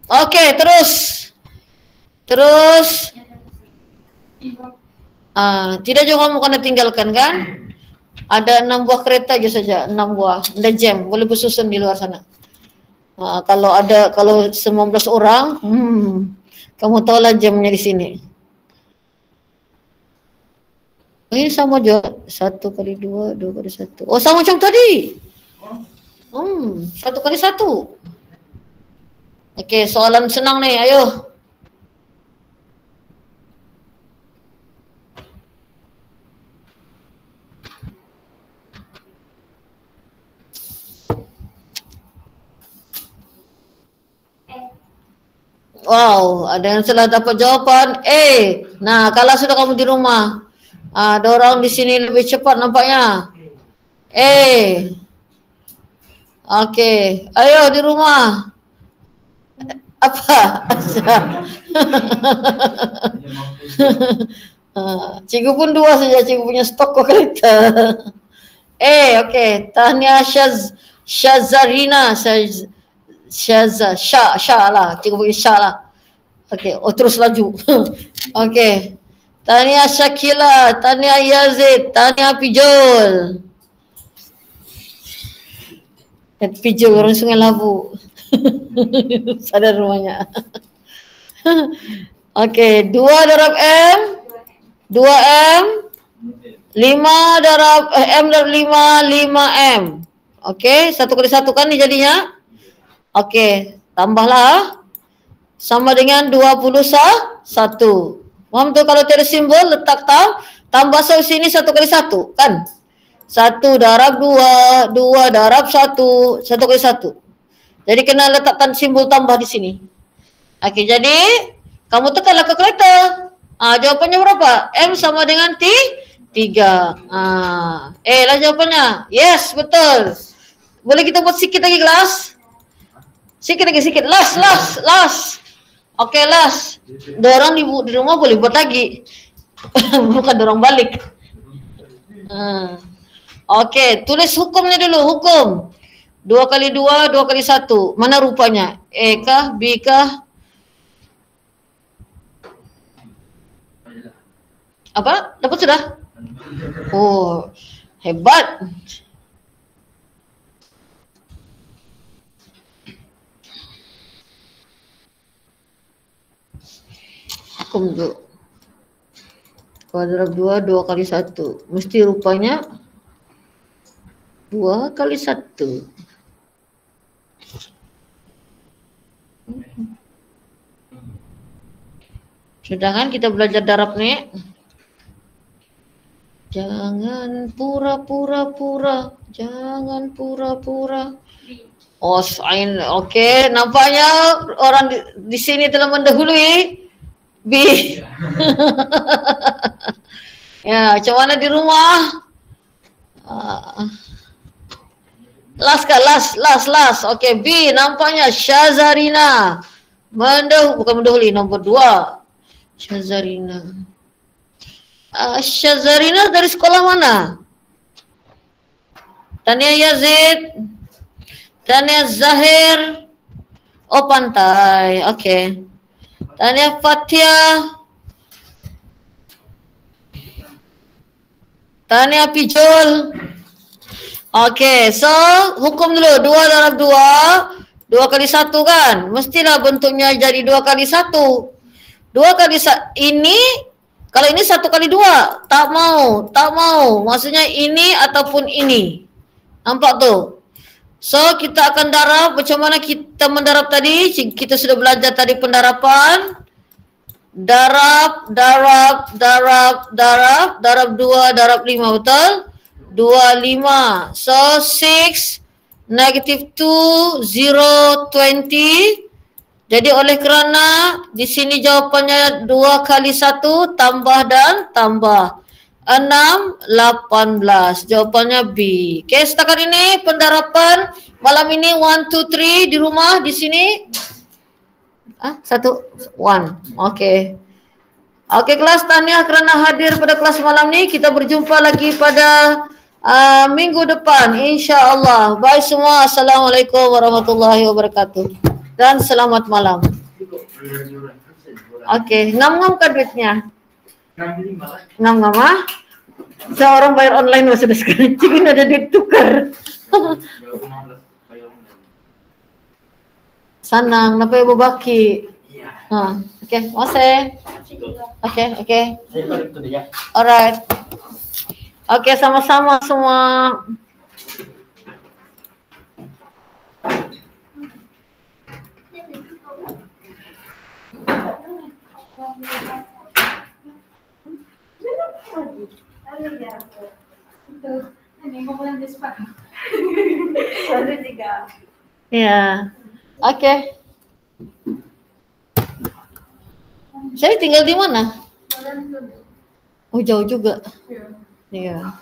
Okey, terus. Tidak juga kamu kena tinggalkan kan? Ada 6 buah kereta je saja, 6 buah. Ada jam, boleh bersusun di luar sana. Kalau 19 orang, kamu tahulah jamnya di sini. Ini sama juga, 1 kali 2, 2 kali 1. Oh, sama macam tadi. 1 kali 1. Okey, soalan senang ni, ayo. Wow, ada yang salah dapat jawapan A. Nah, kalau sudah kamu di rumah, ada orang di sini lebih cepat nampaknya. A. Okey, ayo di rumah. Apa? Cikgu pun 2 saja, cikgu punya stok kalkulator. Okey, Tahniah Syazarina Syah lah, cikgu bagi Syah lah. Okey, terus laju. Okey. Tahniah Syakila, Tahniah Yazid, Tahniah Pijol. Pijol orang Sungai Labu. Sadar rumahnya. Okey, 2 darab M, 2M, 5 darab M darab 5, 5M. Okey, 1 kali 1 kan ni jadinya. Okey, tambahlah sama dengan 21. Faham tu kalau tiada simbol letak tambah sini 1 kali 1 kan? 1 darab 2, 2 darab 1, 1 kali 1. Jadi kena letakkan simbol tambah di sini. Okey, jadi kamu tekanlah kalkulator. Jawapannya berapa? M sama dengan 3. Lah jawapannya. Yes, betul. Boleh kita buat sikit lagi kelas? Sikit lagi. Last. Okey, last. Dorang di rumah boleh buat lagi. Bukan dorang balik. Okey, tulis hukumnya dulu, hukum. 2 kali 2, 2 kali 1. Mana rupanya? A kah? B kah? Apa? Dapat sudah? Oh, hebat. Hukum tu. Kuadrat 2, 2 kali 1. Mesti rupanya 2 kali 1. Sudah kan kita belajar darab ni? Jangan pura-pura, jangan pura-pura. Oh, sain. Okey, nampaknya orang di sini telah mendahului B. Ya, macam mana di rumah? Last. Okey, B nampaknya Syazarina. Bukan mendahului, nombor 2. Syazarina. Syazarina dari sekolah mana? Tania Yazid. Tania Zahir. Oh, Pantai. Okey. Tania Fatia. Tania Pijol. Okey, so hukum dulu 2 darab 2 kali 1 kan? Mestilah bentuknya jadi 2 kali 1. 2 kali ini, kalau ini 1 kali 2, tak mau. Maksudnya ini ataupun ini. Nampak tu? So kita akan darab macam mana kita mendarab tadi. Kita sudah belajar tadi pendarapan. Darab 2, darab 5, betul? 25. So 6, -2, 0, 20. Jadi oleh kerana di sini jawapannya 2 kali 1 tambah dan tambah. 6, 18. Jawapannya B. Okey, setakat ini pendarapan malam ini 1, 2, 3 di rumah di sini. 1, 1. Okey. Okey kelas, tahniah kerana hadir pada kelas malam ni. Kita berjumpa lagi pada minggu depan insya-Allah. Bye semua. Assalamualaikum warahmatullahi wabarakatuh. Dan selamat malam. Okey, ngam-ngam kan duitnya? Ngam-ngam ah? Seorang bayar online sudah sekarang. Cikin ada duit tukar. Sanang, napa ibu baki? Okey, masih. Okey. Alright. Okey, sama-sama semua. Ya. Okey. Saya tinggal di mana? Oh, jauh juga. Iya.